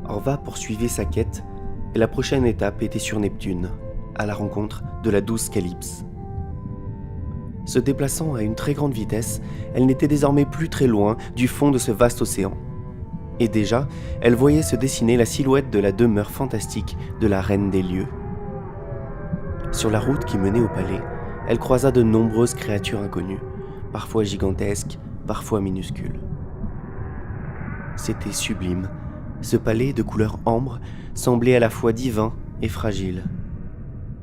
Orva poursuivait sa quête et la prochaine étape était sur Neptune, à la rencontre de la douce Calypse. Se déplaçant à une très grande vitesse, elle n'était désormais plus très loin du fond de ce vaste océan. Et déjà, elle voyait se dessiner la silhouette de la demeure fantastique de la Reine des Lieux. Sur la route qui menait au palais, elle croisa de nombreuses créatures inconnues, parfois gigantesques, parfois minuscules. C'était sublime. Ce palais de couleur ambre semblait à la fois divin et fragile.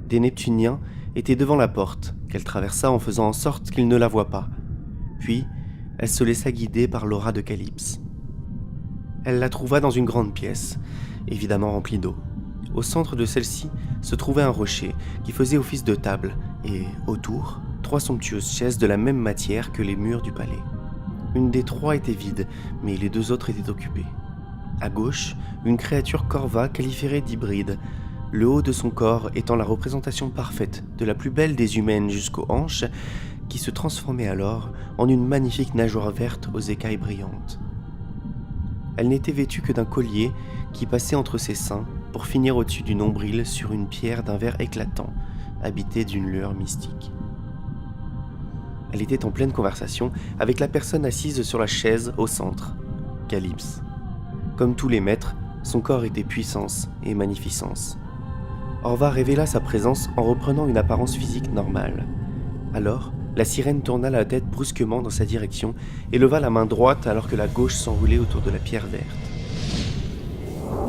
Des Neptuniens étaient devant la porte, qu'elle traversa en faisant en sorte qu'ils ne la voient pas. Puis, elle se laissa guider par l'aura de Calypse. Elle la trouva dans une grande pièce, évidemment remplie d'eau. Au centre de celle-ci se trouvait un rocher qui faisait office de table et, autour, 3 somptueuses chaises de la même matière que les murs du palais. Une des 3 était vide, mais les 2 autres étaient occupées. À gauche, une créature corva qualifierait d'hybride, le haut de son corps étant la représentation parfaite de la plus belle des humaines jusqu'aux hanches, qui se transformait alors en une magnifique nageoire verte aux écailles brillantes. Elle n'était vêtue que d'un collier qui passait entre ses seins pour finir au-dessus du nombril sur une pierre d'un vert éclatant, habitée d'une lueur mystique. Elle était en pleine conversation avec la personne assise sur la chaise au centre, Calypse. Comme tous les maîtres, son corps était puissance et magnificence. Orva révéla sa présence en reprenant une apparence physique normale. Alors, la sirène tourna la tête brusquement dans sa direction et leva la main droite alors que la gauche s'enroulait autour de la pierre verte.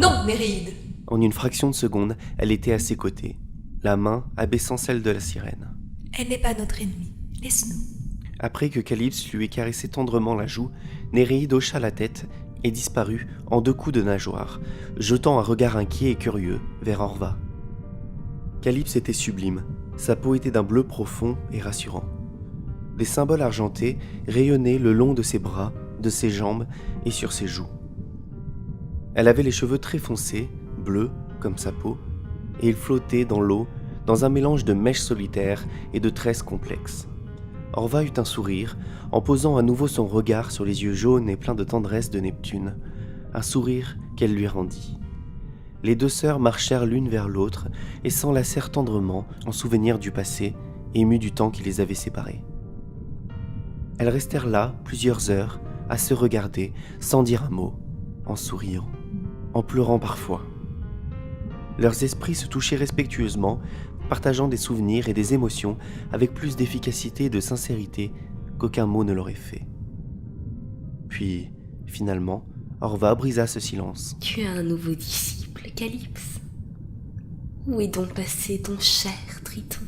Non, Néréide! En une fraction de seconde, elle était à ses côtés, la main abaissant celle de la sirène. Elle n'est pas notre ennemie. Laisse-nous. Après que Calypse lui eut caressé tendrement la joue, Néréide hocha la tête et disparut en 2 coups de nageoire, jetant un regard inquiet et curieux vers Orva. Calypse était sublime, sa peau était d'un bleu profond et rassurant. Des symboles argentés rayonnaient le long de ses bras, de ses jambes et sur ses joues. Elle avait les cheveux très foncés, bleus comme sa peau, et ils flottaient dans l'eau dans un mélange de mèches solitaires et de tresses complexes. Orva eut un sourire en posant à nouveau son regard sur les yeux jaunes et pleins de tendresse de Neptune, un sourire qu'elle lui rendit. Les 2 sœurs marchèrent l'une vers l'autre et s'enlacèrent tendrement en souvenir du passé, émues du temps qui les avait séparées. Elles restèrent là plusieurs heures à se regarder sans dire un mot, en souriant, en pleurant parfois. Leurs esprits se touchaient respectueusement, partageant des souvenirs et des émotions avec plus d'efficacité et de sincérité qu'aucun mot ne l'aurait fait. Puis, finalement, Orva brisa ce silence. Tu as un nouveau disciple, Calypse. Où est donc passé ton cher Triton?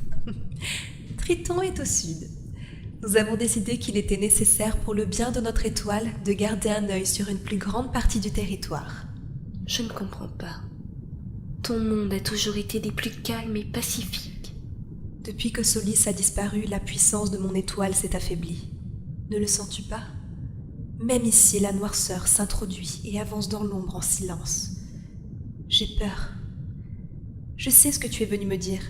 Triton est au sud. Nous avons décidé qu'il était nécessaire pour le bien de notre étoile de garder un œil sur une plus grande partie du territoire. Je ne comprends pas. Ton monde a toujours été des plus calmes et pacifiques. Depuis que Solis a disparu, la puissance de mon étoile s'est affaiblie. Ne le sens-tu pas? Même ici, la noirceur s'introduit et avance dans l'ombre en silence. J'ai peur. Je sais ce que tu es venu me dire.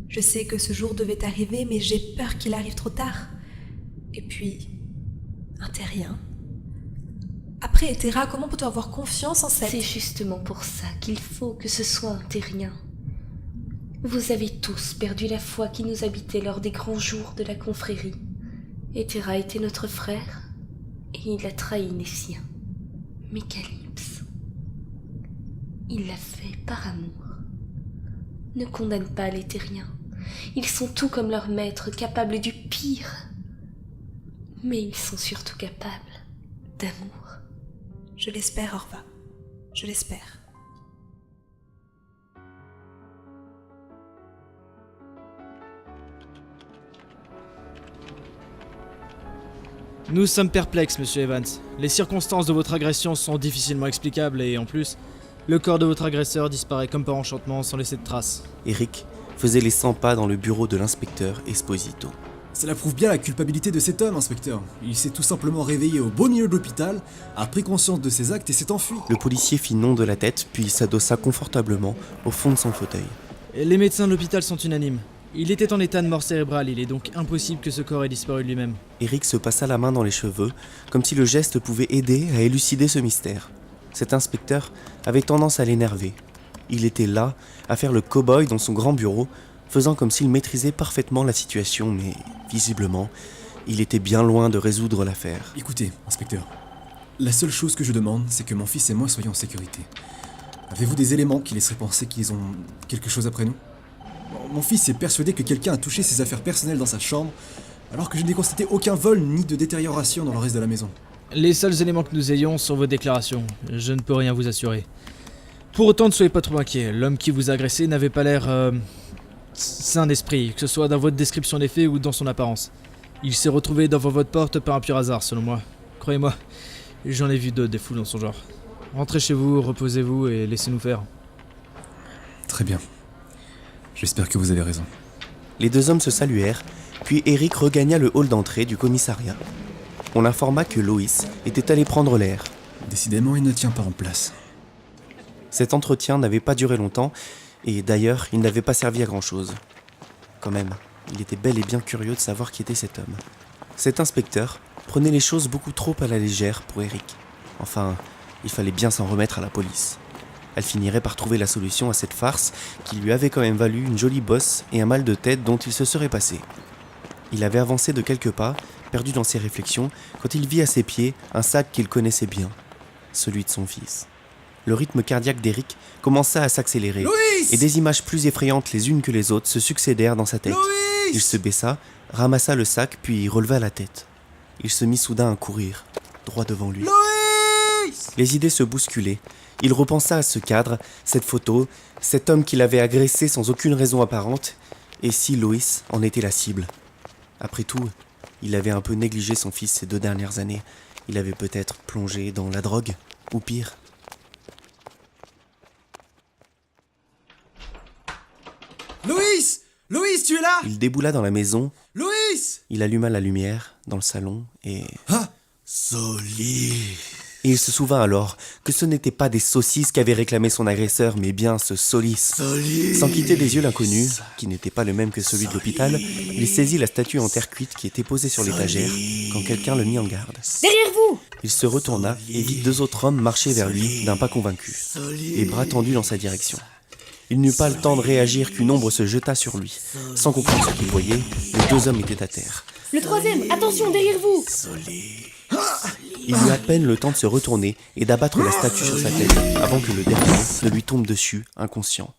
Je sais que ce jour devait arriver, mais j'ai peur qu'il arrive trop tard. Et puis, un terrien. Après Hétéra, comment peut-on avoir confiance en cette... C'est justement pour ça qu'il faut que ce soit un terrien. Vous avez tous perdu la foi qui nous habitait lors des grands jours de la confrérie. Hétéra était notre frère, et il a trahi les siens. Mais Calypse, il l'a fait par amour. Ne condamne pas les terriens. Ils sont tout comme leur maître, capables du pire. Mais ils sont surtout capables d'amour. Je l'espère, Orva. Je l'espère. Nous sommes perplexes, monsieur Evans. Les circonstances de votre agression sont difficilement explicables et, en plus, le corps de votre agresseur disparaît comme par enchantement sans laisser de traces. Eric faisait les 100 pas dans le bureau de l'inspecteur Esposito. Cela prouve bien la culpabilité de cet homme, inspecteur. Il s'est tout simplement réveillé au beau milieu de l'hôpital, a pris conscience de ses actes et s'est enfui. Le policier fit non de la tête, puis s'adossa confortablement au fond de son fauteuil. Les médecins de l'hôpital sont unanimes. Il était en état de mort cérébrale, il est donc impossible que ce corps ait disparu de lui-même. Eric se passa la main dans les cheveux, comme si le geste pouvait aider à élucider ce mystère. Cet inspecteur avait tendance à l'énerver. Il était là, à faire le cow-boy dans son grand bureau, faisant comme s'il maîtrisait parfaitement la situation, mais visiblement, il était bien loin de résoudre l'affaire. Écoutez, inspecteur, la seule chose que je demande, c'est que mon fils et moi soyons en sécurité. Avez-vous des éléments qui laisseraient penser qu'ils ont quelque chose après nous? Mon fils est persuadé que quelqu'un a touché ses affaires personnelles dans sa chambre, alors que je n'ai constaté aucun vol ni de détérioration dans le reste de la maison. Les seuls éléments que nous ayons sont vos déclarations. Je ne peux rien vous assurer. Pour autant, ne soyez pas trop inquiets. L'homme qui vous a agressé n'avait pas l'air sain d'esprit, que ce soit dans votre description des faits ou dans son apparence. Il s'est retrouvé devant votre porte par un pur hasard, selon moi. Croyez-moi, j'en ai vu d'autres des fous dans son genre. Rentrez chez vous, reposez-vous et laissez-nous faire. Très bien. J'espère que vous avez raison. Les deux hommes se saluèrent, puis Eric regagna le hall d'entrée du commissariat. On l'informa que Loïs était allé prendre l'air. Décidément, il ne tient pas en place. Cet entretien n'avait pas duré longtemps, et d'ailleurs, il n'avait pas servi à grand-chose. Quand même, il était bel et bien curieux de savoir qui était cet homme. Cet inspecteur prenait les choses beaucoup trop à la légère pour Eric. Enfin, il fallait bien s'en remettre à la police. Elle finirait par trouver la solution à cette farce qui lui avait quand même valu une jolie bosse et un mal de tête dont il se serait passé. Il avait avancé de quelques pas, perdu dans ses réflexions, quand il vit à ses pieds un sac qu'il connaissait bien, celui de son fils. Le rythme cardiaque d'Eric commença à s'accélérer, Loïs! et des images plus effrayantes les unes que les autres se succédèrent dans sa tête. Loïs! Il se baissa, ramassa le sac, puis releva la tête. Il se mit soudain à courir, droit devant lui. Loïs! Les idées se bousculaient. Il repensa à ce cadre, cette photo, cet homme qu'il avait agressé sans aucune raison apparente, et si Loïs en était la cible. Après tout, il avait un peu négligé son fils ces 2 dernières années. Il avait peut-être plongé dans la drogue, ou pire. Loïs! Loïs, tu es là? Il déboula dans la maison, Loïs! il alluma la lumière dans le salon et... Ah! Et il se souvint alors que ce n'était pas des saucisses qu'avait réclamé son agresseur, mais bien ce Solis. Sans quitter des yeux l'inconnu, qui n'était pas le même que celui de l'hôpital, il saisit la statue en terre cuite qui était posée sur l'étagère quand quelqu'un le mit en garde. Derrière vous! Il se retourna et vit 2 autres hommes marcher vers lui d'un pas convaincu, les bras tendus dans sa direction. Il n'eut pas le temps de réagir qu'une ombre se jeta sur lui. Sans comprendre ce qu'il voyait, les 2 hommes étaient à terre. Le troisième, attention, derrière vous! Il eut à peine le temps de se retourner et d'abattre la statue sur sa tête avant que le dernier ne lui tombe dessus, inconscient.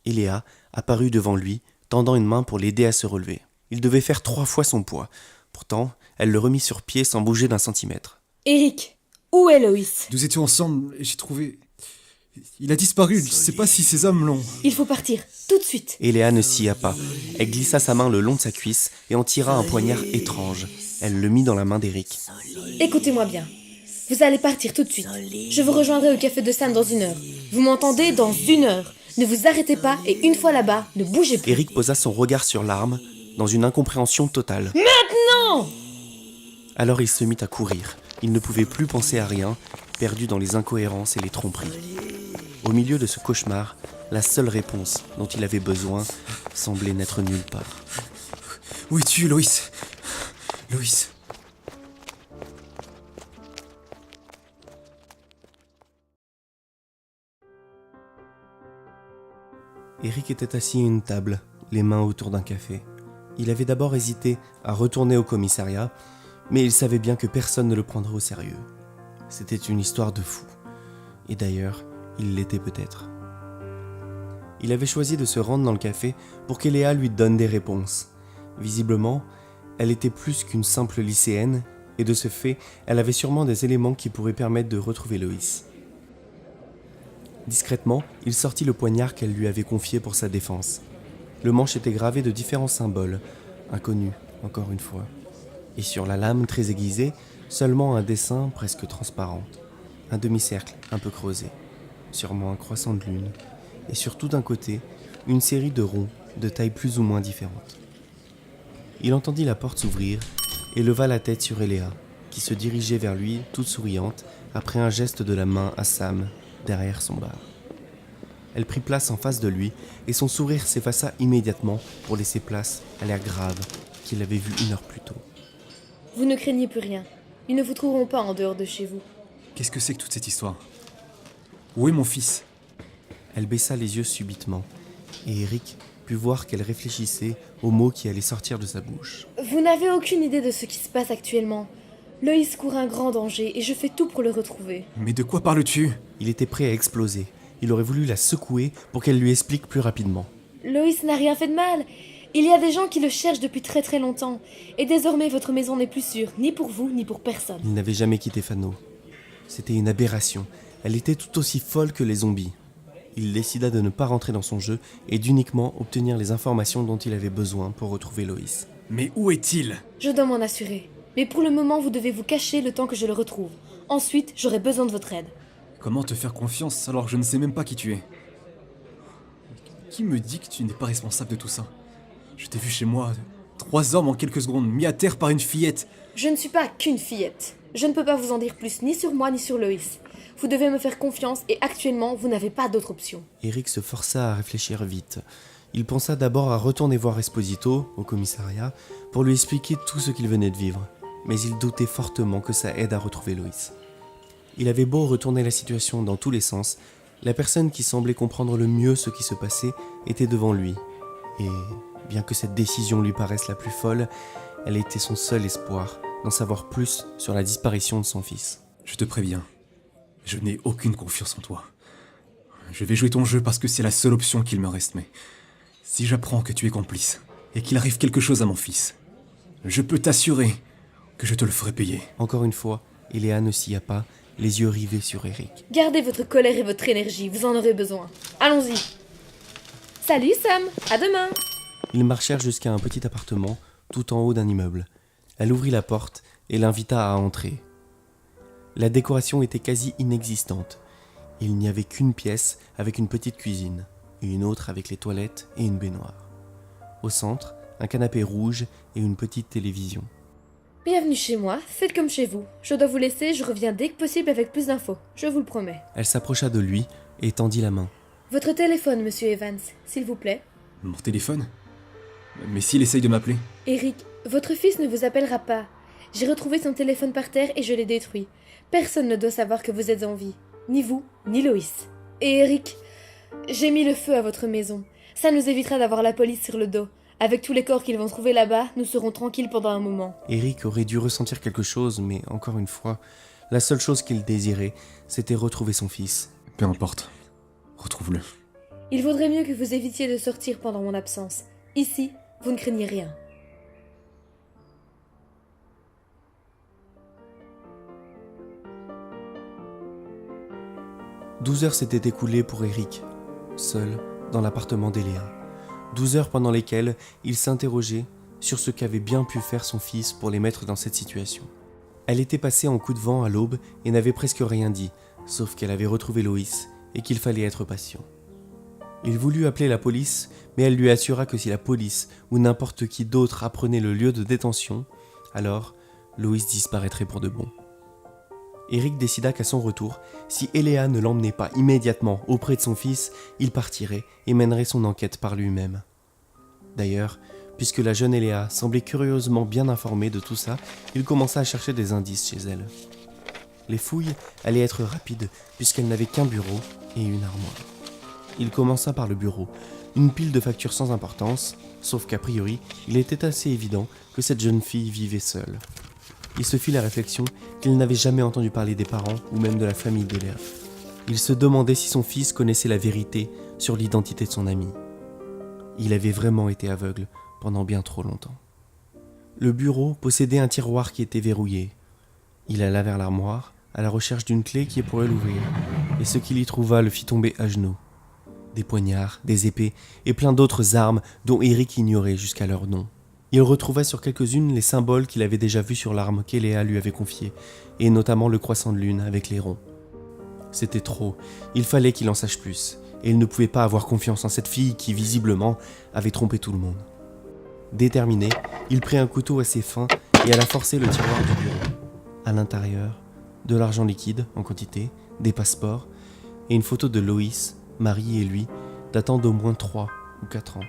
Eléa apparut devant lui, tendant une main pour l'aider à se relever. Il devait faire 3 fois son poids. Pourtant, elle le remit sur pied sans bouger d'un centimètre. Eric, où est Loïs? Nous étions ensemble et j'ai trouvé... Il a disparu, je ne sais pas si ces hommes l'ont... Il faut partir, tout de suite. Eléa ne s'y pas. Elle glissa sa main le long de sa cuisse et en tira un poignard étrange. Elle le mit dans la main d'Eric. Écoutez-moi bien. Vous allez partir tout de suite. Je vous rejoindrai au café de Sam dans 1 heure. Vous m'entendez? Dans 1 heure. Ne vous arrêtez pas et une fois là-bas, ne bougez plus. Eric posa son regard sur l'arme, dans une incompréhension totale. Maintenant! Alors il se mit à courir. Il ne pouvait plus penser à rien, perdu dans les incohérences et les tromperies. Au milieu de ce cauchemar, la seule réponse dont il avait besoin semblait n'être nulle part. Où es-tu, Loïs? Loïs. Eric était assis à une table, les mains autour d'un café. Il avait d'abord hésité à retourner au commissariat, mais il savait bien que personne ne le prendrait au sérieux. C'était une histoire de fou. Et d'ailleurs, il l'était peut-être. Il avait choisi de se rendre dans le café pour qu'Eléa lui donne des réponses. Visiblement, elle était plus qu'une simple lycéenne, et de ce fait, elle avait sûrement des éléments qui pourraient permettre de retrouver Loïs. Discrètement, il sortit le poignard qu'elle lui avait confié pour sa défense. Le manche était gravé de différents symboles, inconnus, encore une fois. Et sur la lame très aiguisée, seulement un dessin presque transparent. Un demi-cercle un peu creusé, sûrement un croissant de lune. Et sur tout d'un côté, une série de ronds de taille plus ou moins différente. Il entendit la porte s'ouvrir et leva la tête sur Eléa, qui se dirigeait vers lui toute souriante après un geste de la main à Sam derrière son bar. Elle prit place en face de lui et son sourire s'effaça immédiatement pour laisser place à l'air grave qu'il avait vu 1 heure plus tôt. Vous ne craignez plus rien. Ils ne vous trouveront pas en dehors de chez vous. Qu'est-ce que c'est que toute cette histoire? Où est mon fils? Elle baissa les yeux subitement, et Eric put voir qu'elle réfléchissait aux mots qui allaient sortir de sa bouche. Vous n'avez aucune idée de ce qui se passe actuellement. Loïs court un grand danger et je fais tout pour le retrouver. Mais de quoi parles-tu? Il était prêt à exploser. Il aurait voulu la secouer pour qu'elle lui explique plus rapidement. Loïs n'a rien fait de mal. Il y a des gens qui le cherchent depuis très très longtemps. Et désormais votre maison n'est plus sûre, ni pour vous, ni pour personne. Il n'avait jamais quitté Fano. C'était une aberration. Elle était tout aussi folle que les zombies. Il décida de ne pas rentrer dans son jeu et d'uniquement obtenir les informations dont il avait besoin pour retrouver Loïs. Mais où est-il? Je dois m'en assurer. Mais pour le moment, vous devez vous cacher le temps que je le retrouve. Ensuite, j'aurai besoin de votre aide. Comment te faire confiance alors que je ne sais même pas qui tu es? Qui me dit que tu n'es pas responsable de tout ça? Je t'ai vu chez moi, 3 hommes en quelques secondes, mis à terre par une fillette. Je ne suis pas qu'une fillette. Je ne peux pas vous en dire plus, ni sur moi, ni sur Loïs. Vous devez me faire confiance et actuellement, vous n'avez pas d'autre option. Eric se força à réfléchir vite. Il pensa d'abord à retourner voir Esposito, au commissariat, pour lui expliquer tout ce qu'il venait de vivre. Mais il doutait fortement que ça aide à retrouver Loïs. Il avait beau retourner la situation dans tous les sens, la personne qui semblait comprendre le mieux ce qui se passait était devant lui. Et bien que cette décision lui paraisse la plus folle, elle était son seul espoir d'en savoir plus sur la disparition de son fils. Je te préviens, je n'ai aucune confiance en toi. Je vais jouer ton jeu parce que c'est la seule option qu'il me reste, mais si j'apprends que tu es complice et qu'il arrive quelque chose à mon fils, je peux t'assurer que je te le ferai payer. Encore une fois, Eléa ne s'y a pas, les yeux rivés sur Eric. Gardez votre colère et votre énergie, vous en aurez besoin. Allons-y. Salut Sam, à demain. Ils marchèrent jusqu'à un petit appartement, tout en haut d'un immeuble. Elle ouvrit la porte et l'invita à entrer. La décoration était quasi inexistante. Il n'y avait qu'une pièce avec une petite cuisine, et une autre avec les toilettes et une baignoire. Au centre, un canapé rouge et une petite télévision. Bienvenue chez moi, faites comme chez vous. Je dois vous laisser, je reviens dès que possible avec plus d'infos, je vous le promets. Elle s'approcha de lui et tendit la main. Votre téléphone, monsieur Evans, s'il vous plaît. Mon téléphone? Mais s'il essaye de m'appeler? Eric, votre fils ne vous appellera pas. J'ai retrouvé son téléphone par terre et je l'ai détruit. Personne ne doit savoir que vous êtes en vie. Ni vous, ni Loïs. Et Eric, j'ai mis le feu à votre maison. Ça nous évitera d'avoir la police sur le dos. Avec tous les corps qu'ils vont trouver là-bas, nous serons tranquilles pendant un moment. Eric aurait dû ressentir quelque chose, mais encore une fois, la seule chose qu'il désirait, c'était retrouver son fils. Peu importe. Retrouve-le. Il vaudrait mieux que vous évitiez de sortir pendant mon absence. Ici, vous ne craignez rien. « 12 heures s'étaient écoulées pour Eric, seul, dans l'appartement d'Eléa. 12 heures pendant lesquelles il s'interrogeait sur ce qu'avait bien pu faire son fils pour les mettre dans cette situation. Elle était passée en coup de vent à l'aube et n'avait presque rien dit, sauf qu'elle avait retrouvé Loïs et qu'il fallait être patient. Il voulut appeler la police, mais elle lui assura que si la police ou n'importe qui d'autre apprenait le lieu de détention, alors Loïs disparaîtrait pour de bon. Eric décida qu'à son retour, si Eléa ne l'emmenait pas immédiatement auprès de son fils, il partirait et mènerait son enquête par lui-même. D'ailleurs, puisque la jeune Eléa semblait curieusement bien informée de tout ça, il commença à chercher des indices chez elle. Les fouilles allaient être rapides puisqu'elle n'avait qu'un bureau et une armoire. Il commença par le bureau, une pile de factures sans importance, sauf qu'a priori, il était assez évident que cette jeune fille vivait seule. Il se fit la réflexion qu'il n'avait jamais entendu parler des parents ou même de la famille d'Eléa. Il se demandait si son fils connaissait la vérité sur l'identité de son ami. Il avait vraiment été aveugle pendant bien trop longtemps. Le bureau possédait un tiroir qui était verrouillé. Il alla vers l'armoire, à la recherche d'une clé qui pourrait l'ouvrir, et ce qu'il y trouva le fit tomber à genoux. Des poignards, des épées et plein d'autres armes dont Eric ignorait jusqu'à leur nom. Il retrouva sur quelques-unes les symboles qu'il avait déjà vus sur l'arme qu'Eléa lui avait confiée, et notamment le croissant de lune avec les ronds. C'était trop, il fallait qu'il en sache plus, et il ne pouvait pas avoir confiance en cette fille qui, visiblement, avait trompé tout le monde. Déterminé, il prit un couteau assez fin et alla forcer le tiroir du bureau. À l'intérieur, de l'argent liquide en quantité, des passeports, et une photo de Loïs, Marie et lui, datant d'au moins 3 ou 4 ans.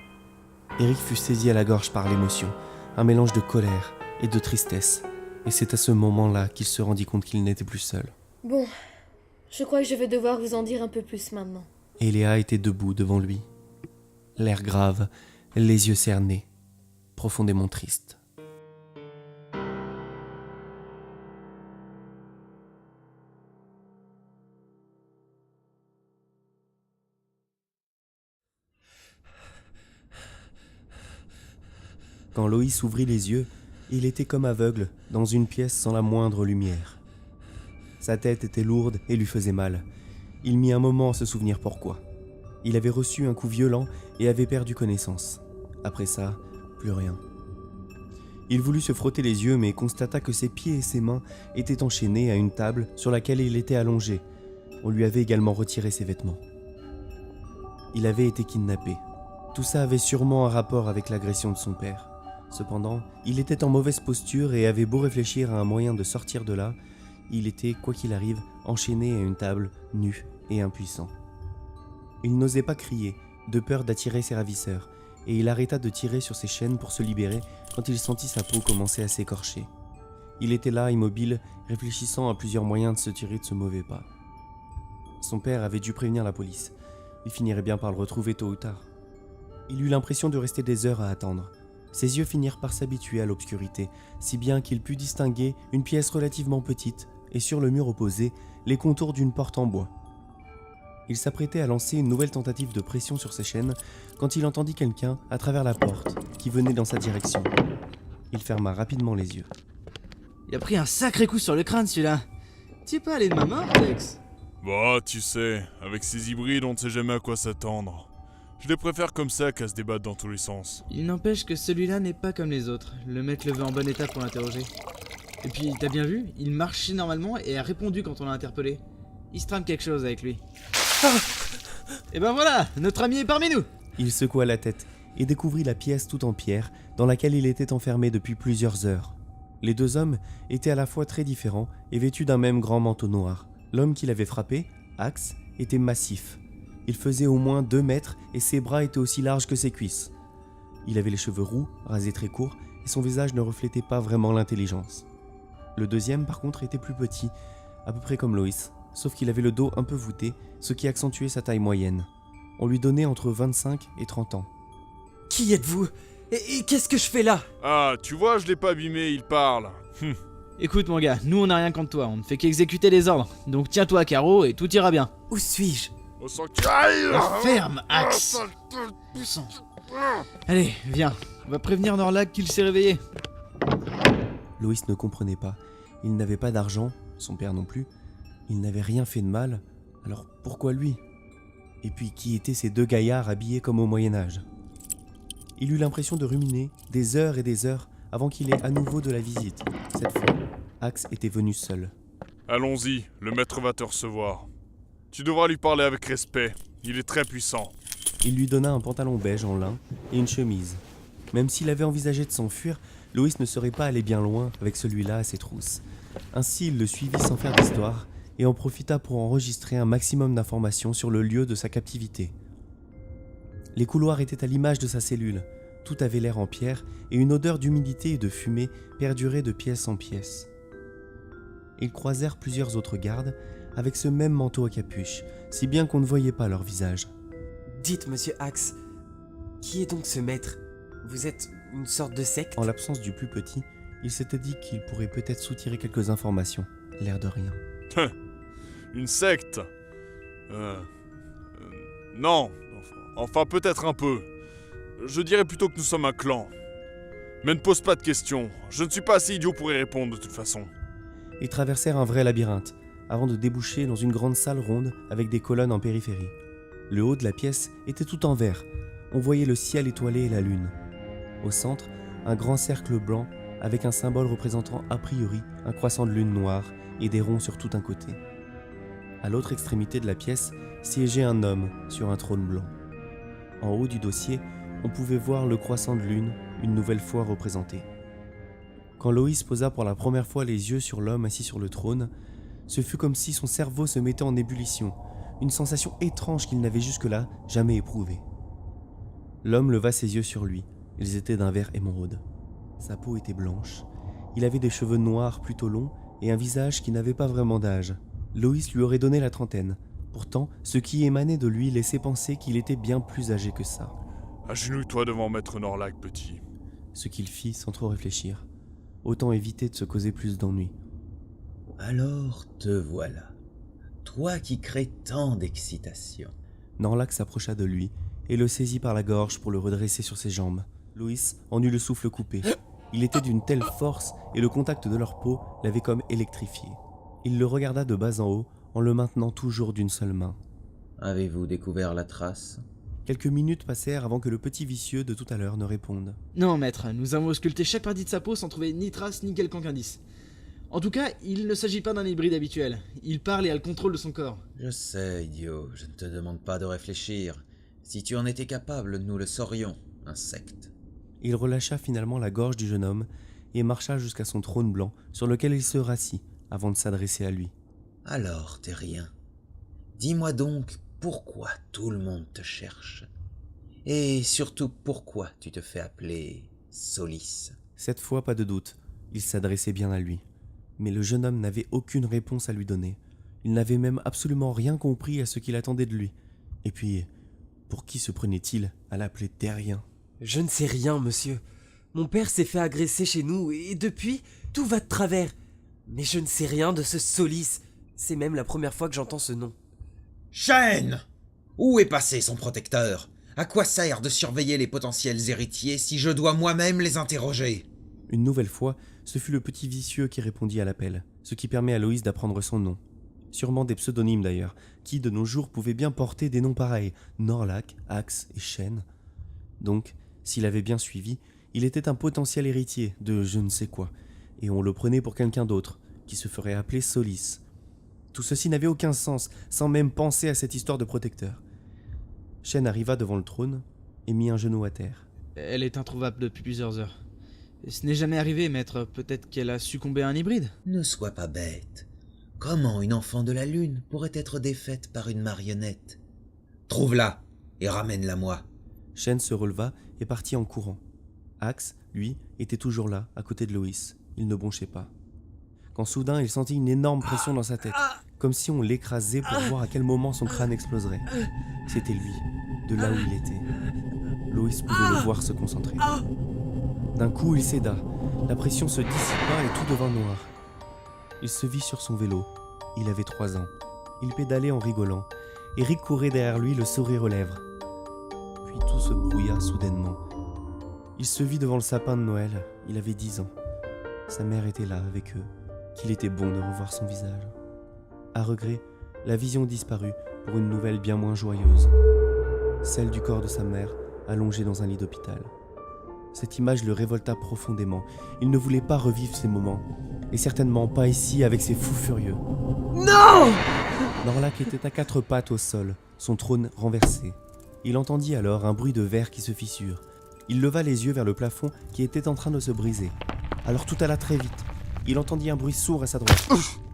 Eric fut saisi à la gorge par l'émotion, un mélange de colère et de tristesse, et c'est à ce moment-là qu'il se rendit compte qu'il n'était plus seul. Bon, Je crois que je vais devoir vous en dire un peu plus maintenant. Et Léa était debout devant lui, l'air grave, les yeux cernés, profondément triste. Quand Loïs ouvrit les yeux, il était comme aveugle, dans une pièce sans la moindre lumière. Sa tête était lourde et lui faisait mal. Il mit un moment à se souvenir pourquoi. Il avait reçu un coup violent et avait perdu connaissance. Après ça, plus rien. Il voulut se frotter les yeux mais constata que ses pieds et ses mains étaient enchaînés à une table sur laquelle il était allongé. On lui avait également retiré ses vêtements. Il avait été kidnappé. Tout ça avait sûrement un rapport avec l'agression de son père. Cependant, il était en mauvaise posture et avait beau réfléchir à un moyen de sortir de là, il était, quoi qu'il arrive, enchaîné à une table, nu et impuissant. Il n'osait pas crier, de peur d'attirer ses ravisseurs, et il arrêta de tirer sur ses chaînes pour se libérer quand il sentit sa peau commencer à s'écorcher. Il était là, immobile, réfléchissant à plusieurs moyens de se tirer de ce mauvais pas. Son père avait dû prévenir la police. Il finirait bien par le retrouver tôt ou tard. Il eut l'impression de rester des heures à attendre. Ses yeux finirent par s'habituer à l'obscurité, si bien qu'il put distinguer une pièce relativement petite et sur le mur opposé, les contours d'une porte en bois. Il s'apprêtait à lancer une nouvelle tentative de pression sur ses chaînes quand il entendit quelqu'un à travers la porte qui venait dans sa direction. Il ferma rapidement les yeux. Il a pris un sacré coup sur le crâne celui-là. Tu es pas allé de ma main, Alex? Bah, tu sais, avec ces hybrides, on ne sait jamais à quoi s'attendre. Je les préfère comme ça qu'à se débattre dans tous les sens. Il n'empêche que celui-là n'est pas comme les autres. Le mec le veut en bon état pour l'interroger. Et puis, t'as bien vu, il marchait normalement et a répondu quand on l'a interpellé. Il se trame quelque chose avec lui. Et ben voilà, notre ami est parmi nous. Il secoua la tête et découvrit la pièce toute en pierre dans laquelle il était enfermé depuis plusieurs heures. Les deux hommes étaient à la fois très différents et vêtus d'un même grand manteau noir. L'homme qui l'avait frappé, Axe, était massif. Il faisait au moins 2 mètres et ses bras étaient aussi larges que ses cuisses. Il avait les cheveux roux, rasés très courts, et son visage ne reflétait pas vraiment l'intelligence. Le deuxième, par contre, était plus petit, à peu près comme Loïs, sauf qu'il avait le dos un peu voûté, ce qui accentuait sa taille moyenne. On lui donnait entre 25 et 30 ans. Qui êtes-vous? Et qu'est-ce que je fais là? Ah, tu vois, je l'ai pas abîmé, il parle. Écoute mon gars, nous on n'a rien contre toi, on ne fait qu'exécuter les ordres. Donc tiens-toi à carreau et tout ira bien. Où suis-je? Au sanctuaire. Ferme, Axe. Sang. Allez, viens, on va prévenir Norlag qu'il s'est réveillé. Loïs ne comprenait pas. Il n'avait pas d'argent, son père non plus. Il n'avait rien fait de mal, alors pourquoi lui? Et puis qui étaient ces 2 gaillards habillés comme au Moyen-Âge? Il eut l'impression de ruminer des heures et des heures avant qu'il ait à nouveau de la visite. Cette fois, Axe était venu seul. Allons-y, le maître va te recevoir. Tu devras lui parler avec respect, il est très puissant. Il lui donna un pantalon beige en lin et une chemise. Même s'il avait envisagé de s'enfuir, Loïs ne serait pas allé bien loin avec celui-là à ses trousses. Ainsi, il le suivit sans faire d'histoire et en profita pour enregistrer un maximum d'informations sur le lieu de sa captivité. Les couloirs étaient à l'image de sa cellule. Tout avait l'air en pierre et une odeur d'humidité et de fumée perdurait de pièce en pièce. Ils croisèrent plusieurs autres gardes avec ce même manteau à capuche, si bien qu'on ne voyait pas leur visage. Dites, monsieur Axe, qui est donc ce maître? Vous êtes une sorte de secte? En l'absence du plus petit, il s'était dit qu'il pourrait peut-être soutirer quelques informations, l'air de rien. Une secte Non. Enfin, peut-être un peu. Je dirais plutôt que nous sommes un clan. Mais ne pose pas de questions. Je ne suis pas assez idiot pour y répondre de toute façon. Ils traversèrent un vrai labyrinthe, avant de déboucher dans une grande salle ronde avec des colonnes en périphérie. Le haut de la pièce était tout en vert. On voyait le ciel étoilé et la lune. Au centre, un grand cercle blanc avec un symbole représentant a priori un croissant de lune noire et des ronds sur tout un côté. À l'autre extrémité de la pièce siégeait un homme sur un trône blanc. En haut du dossier, on pouvait voir le croissant de lune une nouvelle fois représenté. Quand Loïs posa pour la première fois les yeux sur l'homme assis sur le trône, ce fut comme si son cerveau se mettait en ébullition, une sensation étrange qu'il n'avait jusque-là jamais éprouvée. L'homme leva ses yeux sur lui, ils étaient d'un vert émeraude. Sa peau était blanche, il avait des cheveux noirs plutôt longs et un visage qui n'avait pas vraiment d'âge. Loïs lui aurait donné la trentaine. Pourtant, ce qui émanait de lui laissait penser qu'il était bien plus âgé que ça. Agenouille-toi devant Maître Norlac, petit. Ce qu'il fit sans trop réfléchir. Autant éviter de se causer plus d'ennuis. Alors te voilà. Toi qui crées tant d'excitation. Norlac s'approcha de lui et le saisit par la gorge pour le redresser sur ses jambes. Loïs en eut le souffle coupé. Il était d'une telle force et le contact de leur peau l'avait comme électrifié. Il le regarda de bas en haut en le maintenant toujours d'une seule main. Avez-vous découvert la trace? Quelques minutes passèrent avant que le petit vicieux de tout à l'heure ne réponde. Non, maître, nous avons ausculté chaque partie de sa peau sans trouver ni trace ni quelconque indice. En tout cas, il ne s'agit pas d'un hybride habituel. Il parle et a le contrôle de son corps. Je sais, idiot, je ne te demande pas de réfléchir. Si tu en étais capable, nous le saurions, insecte. Il relâcha finalement la gorge du jeune homme et marcha jusqu'à son trône blanc sur lequel il se rassit avant de s'adresser à lui. Alors, terrien, dis-moi donc pourquoi tout le monde te cherche. Et surtout pourquoi tu te fais appeler Solis. Cette fois, pas de doute, il s'adressait bien à lui. Mais le jeune homme n'avait aucune réponse à lui donner. Il n'avait même absolument rien compris à ce qu'il attendait de lui. Et puis, pour qui se prenait-il à l'appeler terrien ? Je ne sais rien, monsieur. Mon père s'est fait agresser chez nous et depuis, tout va de travers. Mais je ne sais rien de ce Solis. C'est même la première fois que j'entends ce nom. Chêne! Où est passé son protecteur? À quoi sert de surveiller les potentiels héritiers si je dois moi-même les interroger? Une nouvelle fois, ce fut le petit vicieux qui répondit à l'appel, ce qui permet à Loïs d'apprendre son nom. Sûrement des pseudonymes d'ailleurs, qui de nos jours pouvaient bien porter des noms pareils, Norlac, Axe et Chêne. Donc, s'il avait bien suivi, il était un potentiel héritier de je ne sais quoi, et on le prenait pour quelqu'un d'autre, qui se ferait appeler Solis. Tout ceci n'avait aucun sens, sans même penser à cette histoire de protecteur. Chêne arriva devant le trône et mit un genou à terre. Elle est introuvable depuis plusieurs heures. Ce n'est jamais arrivé, maître. Peut-être qu'elle a succombé à un hybride. Ne sois pas bête. Comment une enfant de la Lune pourrait être défaite par une marionnette? Trouve-la et ramène-la moi. Chêne se releva et partit en courant. Axe, lui, était toujours là, à côté de Loïs. Il ne bronchait pas. Quand soudain il sentit une énorme pression dans sa tête, comme si on l'écrasait pour voir à quel moment son crâne exploserait. C'était lui, de là où il était. Loïs pouvait le voir se concentrer. D'un coup il céda, la pression se dissipa et tout devint noir. Il se vit sur son vélo, il avait 3 ans. Il pédalait en rigolant, et Rick courait derrière lui le sourire aux lèvres. Puis tout se brouilla soudainement. Il se vit devant le sapin de Noël, il avait 10 ans. Sa mère était là avec eux, qu'il était bon de revoir son visage. À regret, la vision disparut pour une nouvelle bien moins joyeuse. Celle du corps de sa mère, allongé dans un lit d'hôpital. Cette image le révolta profondément. Il ne voulait pas revivre ces moments. Et certainement pas ici avec ces fous furieux. Non! Norlac était à 4 pattes au sol, son trône renversé. Il entendit alors un bruit de verre qui se fissure. Il leva les yeux vers le plafond qui était en train de se briser. Alors tout alla très vite. Il entendit un bruit sourd à sa droite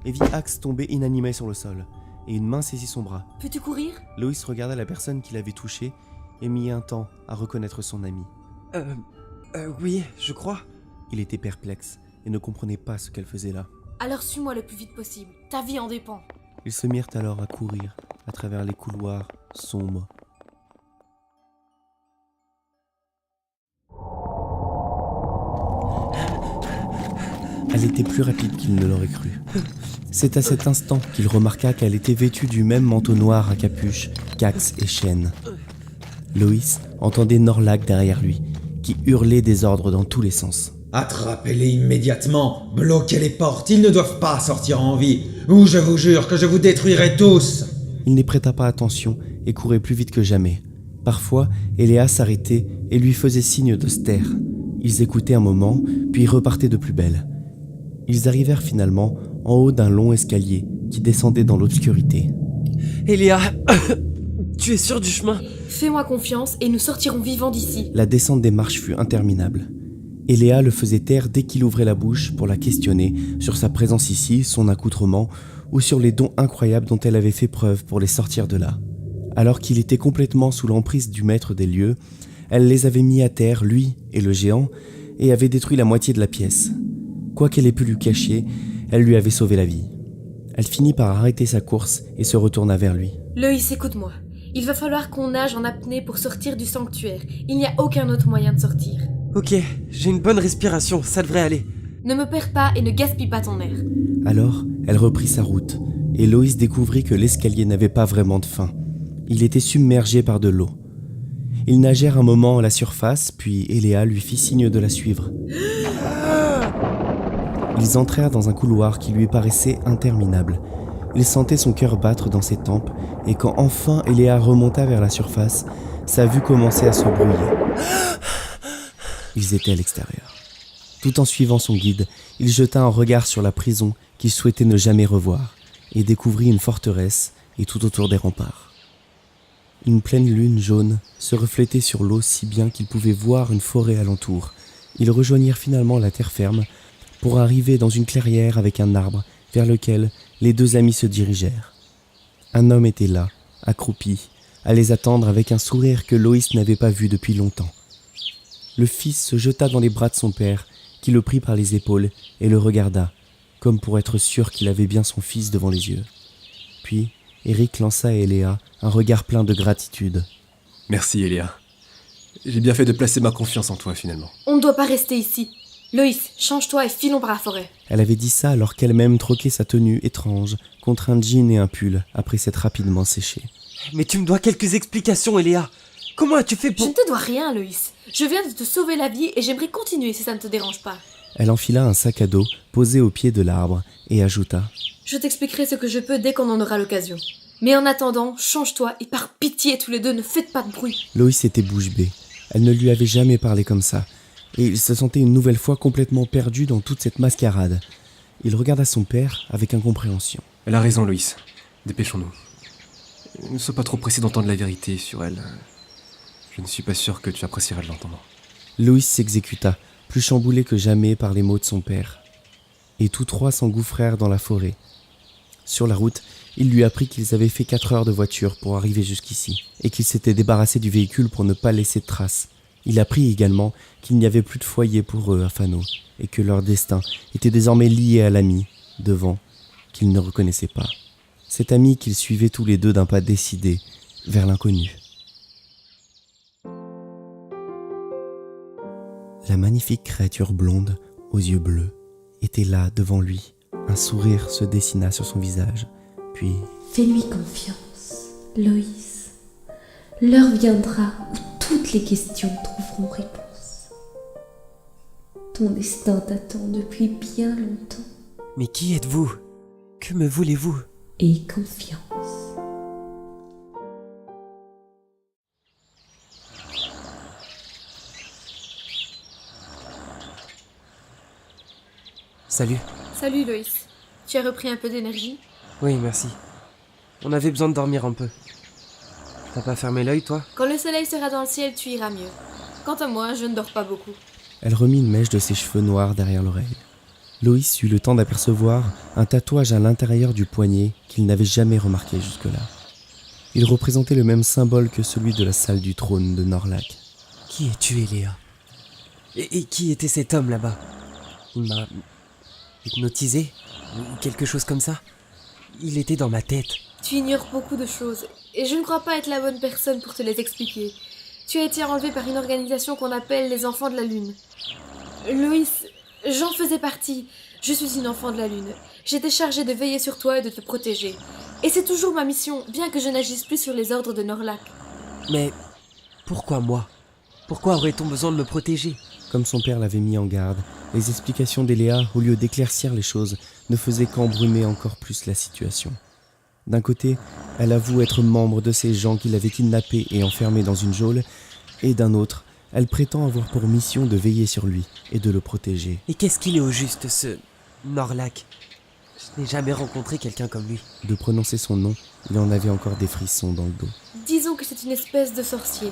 et vit Axe tomber inanimé sur le sol. Et une main saisit son bras. Peux-tu courir? Loïs regarda la personne qui l'avait touché et mit un temps à reconnaître son ami. Oui, je crois. Il était perplexe et ne comprenait pas ce qu'elle faisait là. Alors suis-moi le plus vite possible. Ta vie en dépend. Ils se mirent alors à courir à travers les couloirs sombres. Elle était plus rapide qu'il ne l'aurait cru. C'est à cet instant qu'il remarqua qu'elle était vêtue du même manteau noir à capuche qu'Axe et Chêne. Loïs entendait Norlac derrière lui, qui hurlait des ordres dans tous les sens. Attrapez-les immédiatement, bloquez les portes, ils ne doivent pas sortir en vie, ou je vous jure que je vous détruirai tous. Il n'y prêta pas attention et courait plus vite que jamais. Parfois, Eléa s'arrêtait et lui faisait signe de se taire. Ils écoutaient un moment, puis repartaient de plus belle. Ils arrivèrent finalement en haut d'un long escalier qui descendait dans l'obscurité. Eléa, tu es sûr du chemin? Fais-moi confiance et nous sortirons vivants d'ici. La descente des marches fut interminable. Eléa le faisait taire dès qu'il ouvrait la bouche pour la questionner sur sa présence ici, son accoutrement, ou sur les dons incroyables dont elle avait fait preuve pour les sortir de là. Alors qu'il était complètement sous l'emprise du maître des lieux, elle les avait mis à terre, lui et le géant, et avait détruit la moitié de la pièce. Quoi qu'elle ait pu lui cacher, elle lui avait sauvé la vie. Elle finit par arrêter sa course et se retourna vers lui. Loïs, écoute-moi. Il va falloir qu'on nage en apnée pour sortir du sanctuaire. Il n'y a aucun autre moyen de sortir. Ok, j'ai une bonne respiration, ça devrait aller. Ne me perds pas et ne gaspille pas ton air. Alors, elle reprit sa route, et Loïs découvrit que l'escalier n'avait pas vraiment de fin. Il était submergé par de l'eau. Ils nagèrent un moment à la surface, puis Eléa lui fit signe de la suivre. Ils entrèrent dans un couloir qui lui paraissait interminable. Il sentait son cœur battre dans ses tempes, et quand enfin Eléa remonta vers la surface, sa vue commençait à se brouiller. Ils étaient à l'extérieur. Tout en suivant son guide, il jeta un regard sur la prison qu'il souhaitait ne jamais revoir, et découvrit une forteresse et tout autour des remparts. Une pleine lune jaune se reflétait sur l'eau si bien qu'ils pouvaient voir une forêt alentour. Ils rejoignirent finalement la terre ferme pour arriver dans une clairière avec un arbre vers lequel les deux amis se dirigèrent. Un homme était là, accroupi, à les attendre avec un sourire que Loïs n'avait pas vu depuis longtemps. Le fils se jeta dans les bras de son père, qui le prit par les épaules et le regarda, comme pour être sûr qu'il avait bien son fils devant les yeux. Puis, Eric lança à Eléa un regard plein de gratitude. Merci, Eléa. J'ai bien fait de placer ma confiance en toi, finalement. On ne doit pas rester ici. Loïs, change-toi et filons par la forêt. Elle avait dit ça alors qu'elle-même troquait sa tenue étrange contre un jean et un pull après s'être rapidement séchée. Mais tu me dois quelques explications, Eléa. Comment as-tu fait Je pour... ne te dois rien, Loïs. Je viens de te sauver la vie et j'aimerais continuer si ça ne te dérange pas. Elle enfila un sac à dos posé au pied de l'arbre et ajouta « Je t'expliquerai ce que je peux dès qu'on en aura l'occasion. Mais en attendant, change-toi et par pitié tous les deux, ne faites pas de bruit. » Loïs était bouche bée. Elle ne lui avait jamais parlé comme ça. Et il se sentait une nouvelle fois complètement perdu dans toute cette mascarade. Il regarda son père avec incompréhension. Elle a raison, Loïs. Dépêchons-nous. Ne sois pas trop pressé d'entendre la vérité sur elle. Je ne suis pas sûr que tu apprécieras de l'entendre. Loïs s'exécuta, plus chamboulé que jamais par les mots de son père. Et tous trois s'engouffrèrent dans la forêt. Sur la route, il lui apprit qu'ils avaient fait 4 heures de voiture pour arriver jusqu'ici, et qu'ils s'étaient débarrassés du véhicule pour ne pas laisser de traces. Il apprit également qu'il n'y avait plus de foyer pour eux à Fano, et que leur destin était désormais lié à l'ami, devant, qu'ils ne reconnaissaient pas. Cet ami qu'ils suivaient tous les deux d'un pas décidé vers l'inconnu. La magnifique créature blonde, aux yeux bleus, était là devant lui. Un sourire se dessina sur son visage, puis... Fais-lui confiance, Loïs. L'heure viendra où toutes les questions trouveront réponse. Ton destin t'attend depuis bien longtemps. Mais qui êtes-vous? Que me voulez-vous? Et confiance. Salut. Salut Loïs. Tu as repris un peu d'énergie? Oui, merci. On avait besoin de dormir un peu. T'as pas fermé l'œil, toi? Quand le soleil sera dans le ciel, tu iras mieux. Quant à moi, je ne dors pas beaucoup. Elle remit une mèche de ses cheveux noirs derrière l'oreille. Loïs eut le temps d'apercevoir un tatouage à l'intérieur du poignet qu'il n'avait jamais remarqué jusque-là. Il représentait le même symbole que celui de la salle du trône de Norlac. Qui es-tu, Eléa? Et qui était cet homme là-bas? Il m'a hypnotisé? Ou quelque chose comme ça? Il était dans ma tête. Tu ignores beaucoup de choses, et je ne crois pas être la bonne personne pour te les expliquer. Tu as été enlevé par une organisation qu'on appelle les Enfants de la Lune. Loïs, j'en faisais partie. Je suis une enfant de la Lune. J'étais chargée de veiller sur toi et de te protéger. Et c'est toujours ma mission, bien que je n'agisse plus sur les ordres de Norlac. Mais pourquoi moi? Pourquoi aurait-on besoin de me protéger? Comme son père l'avait mis en garde, les explications d'Eléa, au lieu d'éclaircir les choses, ne faisaient qu'embrumer encore plus la situation. D'un côté, elle avoue être membre de ces gens qui l'avaient kidnappé et enfermé dans une geôle, et d'un autre, elle prétend avoir pour mission de veiller sur lui et de le protéger. Et qu'est-ce qu'il est au juste, ce Norlac? Je n'ai jamais rencontré quelqu'un comme lui. De prononcer son nom, il en avait encore des frissons dans le dos. Disons que c'est une espèce de sorcier.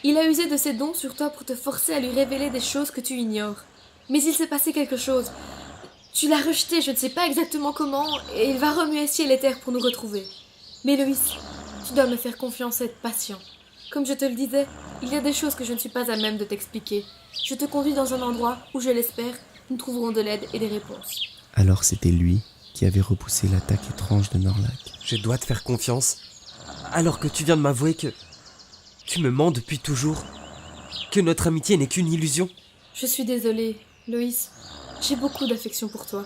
Il a usé de ses dons sur toi pour te forcer à lui révéler des choses que tu ignores. Mais il s'est passé quelque chose. Tu l'as rejeté, je ne sais pas exactement comment, et il va remuer ciel et terre pour nous retrouver. Mais Loïs, tu dois me faire confiance et être patient. Comme je te le disais, il y a des choses que je ne suis pas à même de t'expliquer. Je te conduis dans un endroit où, je l'espère, nous trouverons de l'aide et des réponses. Alors c'était lui, qui avait repoussé l'attaque étrange de Norlac. Je dois te faire confiance, alors que tu viens de m'avouer que tu me mens depuis toujours, que notre amitié n'est qu'une illusion. Je suis désolée, Loïs. J'ai beaucoup d'affection pour toi.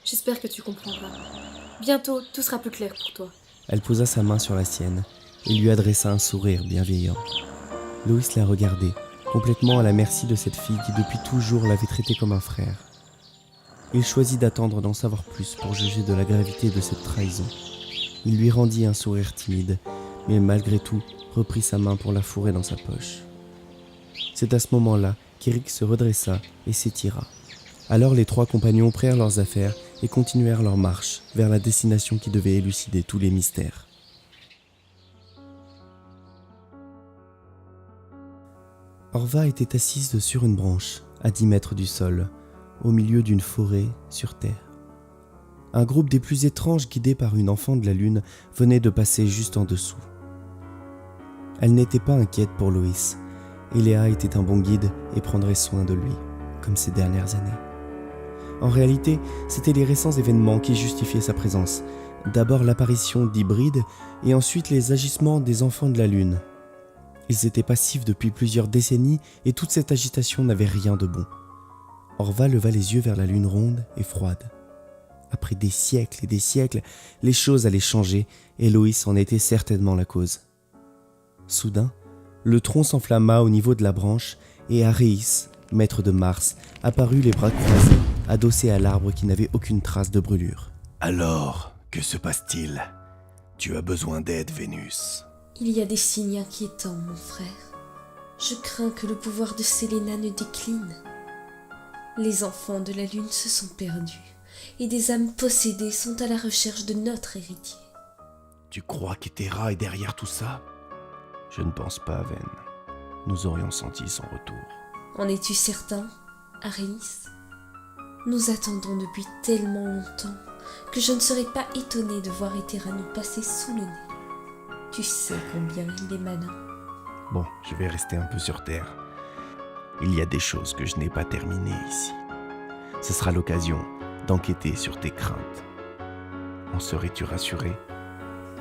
J'espère que tu comprendras. Bientôt, tout sera plus clair pour toi. Elle posa sa main sur la sienne et lui adressa un sourire bienveillant. Loïs la regardait, complètement à la merci de cette fille qui depuis toujours l'avait traité comme un frère. Il choisit d'attendre d'en savoir plus pour juger de la gravité de cette trahison. Il lui rendit un sourire timide, mais malgré tout reprit sa main pour la fourrer dans sa poche. C'est à ce moment-là qu'Eric se redressa et s'étira. Alors les trois compagnons prirent leurs affaires et continuèrent leur marche vers la destination qui devait élucider tous les mystères. Orva était assise sur une branche, à 10 mètres du sol, au milieu d'une forêt sur terre. Un groupe des plus étranges guidé par une enfant de la lune venait de passer juste en dessous. Elle n'était pas inquiète pour Loïs, et Léa était un bon guide et prendrait soin de lui, comme ces dernières années. En réalité, c'étaient les récents événements qui justifiaient sa présence. D'abord l'apparition d'hybrides et ensuite les agissements des enfants de la Lune. Ils étaient passifs depuis plusieurs décennies et toute cette agitation n'avait rien de bon. Orva leva les yeux vers la Lune ronde et froide. Après des siècles et des siècles, les choses allaient changer et Loïs en était certainement la cause. Soudain, le tronc s'enflamma au niveau de la branche et Aréis, maître de Mars, apparut les bras croisés, adossé à l'arbre qui n'avait aucune trace de brûlure. « Alors, que se passe-t-il ? Tu as besoin d'aide, Vénus. » Il y a des signes inquiétants, mon frère. Je crains que le pouvoir de Séléna ne décline. Les enfants de la Lune se sont perdus, et des âmes possédées sont à la recherche de notre héritier. Tu crois qu'Hétéra est derrière tout ça ? Je ne pense pas, Ven. Nous aurions senti son retour. En es-tu certain, Aréis ? Nous attendons depuis tellement longtemps que je ne serais pas étonnée de voir Hétéra nous passer sous le nez. Tu sais combien il est malin. Bon, je vais rester un peu sur Terre. Il y a des choses que je n'ai pas terminées ici. Ce sera l'occasion d'enquêter sur tes craintes. En serais-tu rassuré ?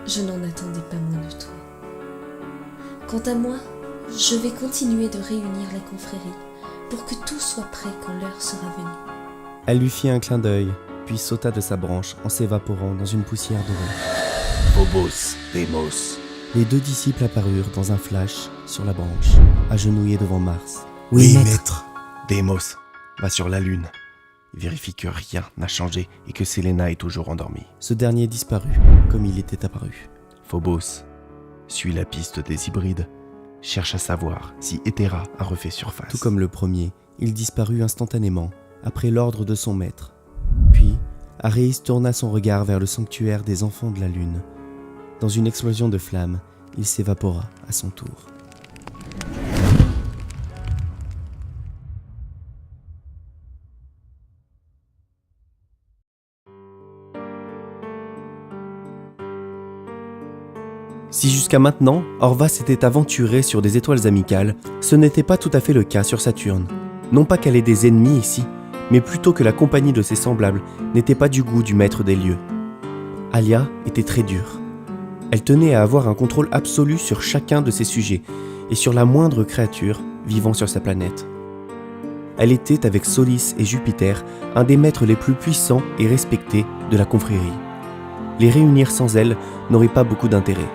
Je n'en attendais pas moins de toi. Quant à moi, je vais continuer de réunir la confrérie pour que tout soit prêt quand l'heure sera venue. Elle lui fit un clin d'œil, puis sauta de sa branche en s'évaporant dans une poussière dorée. Phobos, Deimos. Les deux disciples apparurent dans un flash sur la branche, agenouillés devant Mars. Oui, maître. Deimos, va sur la Lune. Vérifie que rien n'a changé et que Séléna est toujours endormie. Ce dernier disparut, comme il était apparu. Phobos, suis la piste des hybrides. Cherche à savoir si Hétéra a refait surface. Tout comme le premier, il disparut instantanément, après l'ordre de son maître. Puis, Aréis tourna son regard vers le sanctuaire des enfants de la Lune. Dans une explosion de flammes, il s'évapora à son tour. Si jusqu'à maintenant, Orva s'était aventurée sur des étoiles amicales, ce n'était pas tout à fait le cas sur Saturne. Non pas qu'elle ait des ennemis ici, mais plutôt que la compagnie de ses semblables n'était pas du goût du maître des lieux. Alia était très dure. Elle tenait à avoir un contrôle absolu sur chacun de ses sujets et sur la moindre créature vivant sur sa planète. Elle était, avec Solis et Jupiter, un des maîtres les plus puissants et respectés de la confrérie. Les réunir sans elle n'aurait pas beaucoup d'intérêt.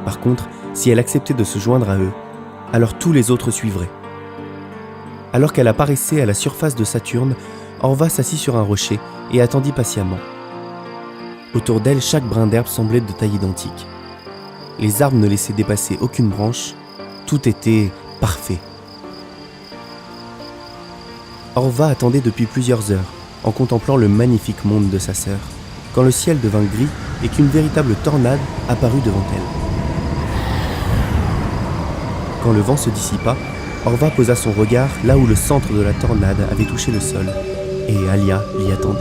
Par contre, si elle acceptait de se joindre à eux, alors tous les autres suivraient. Alors qu'elle apparaissait à la surface de Saturne, Orva s'assit sur un rocher et attendit patiemment. Autour d'elle, chaque brin d'herbe semblait de taille identique. Les arbres ne laissaient dépasser aucune branche, tout était parfait. Orva attendait depuis plusieurs heures, en contemplant le magnifique monde de sa sœur, quand le ciel devint gris et qu'une véritable tornade apparut devant elle. Quand le vent se dissipa, Orva posa son regard là où le centre de la tornade avait touché le sol, et Alia l'y attendait.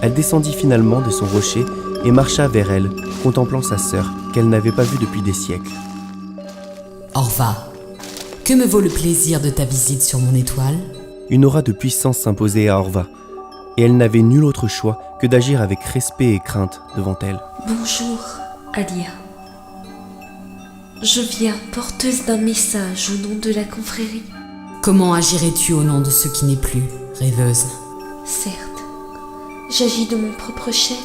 Elle descendit finalement de son rocher et marcha vers elle, contemplant sa sœur qu'elle n'avait pas vue depuis des siècles. Orva, que me vaut le plaisir de ta visite sur mon étoile ? Une aura de puissance s'imposait à Orva. et elle n'avait nul autre choix que d'agir avec respect et crainte devant elle. Bonjour, Alia. Je viens porteuse d'un message au nom de la confrérie. Comment agirais-tu au nom de ce qui n'est plus, rêveuse? Certes, j'agis de mon propre chef,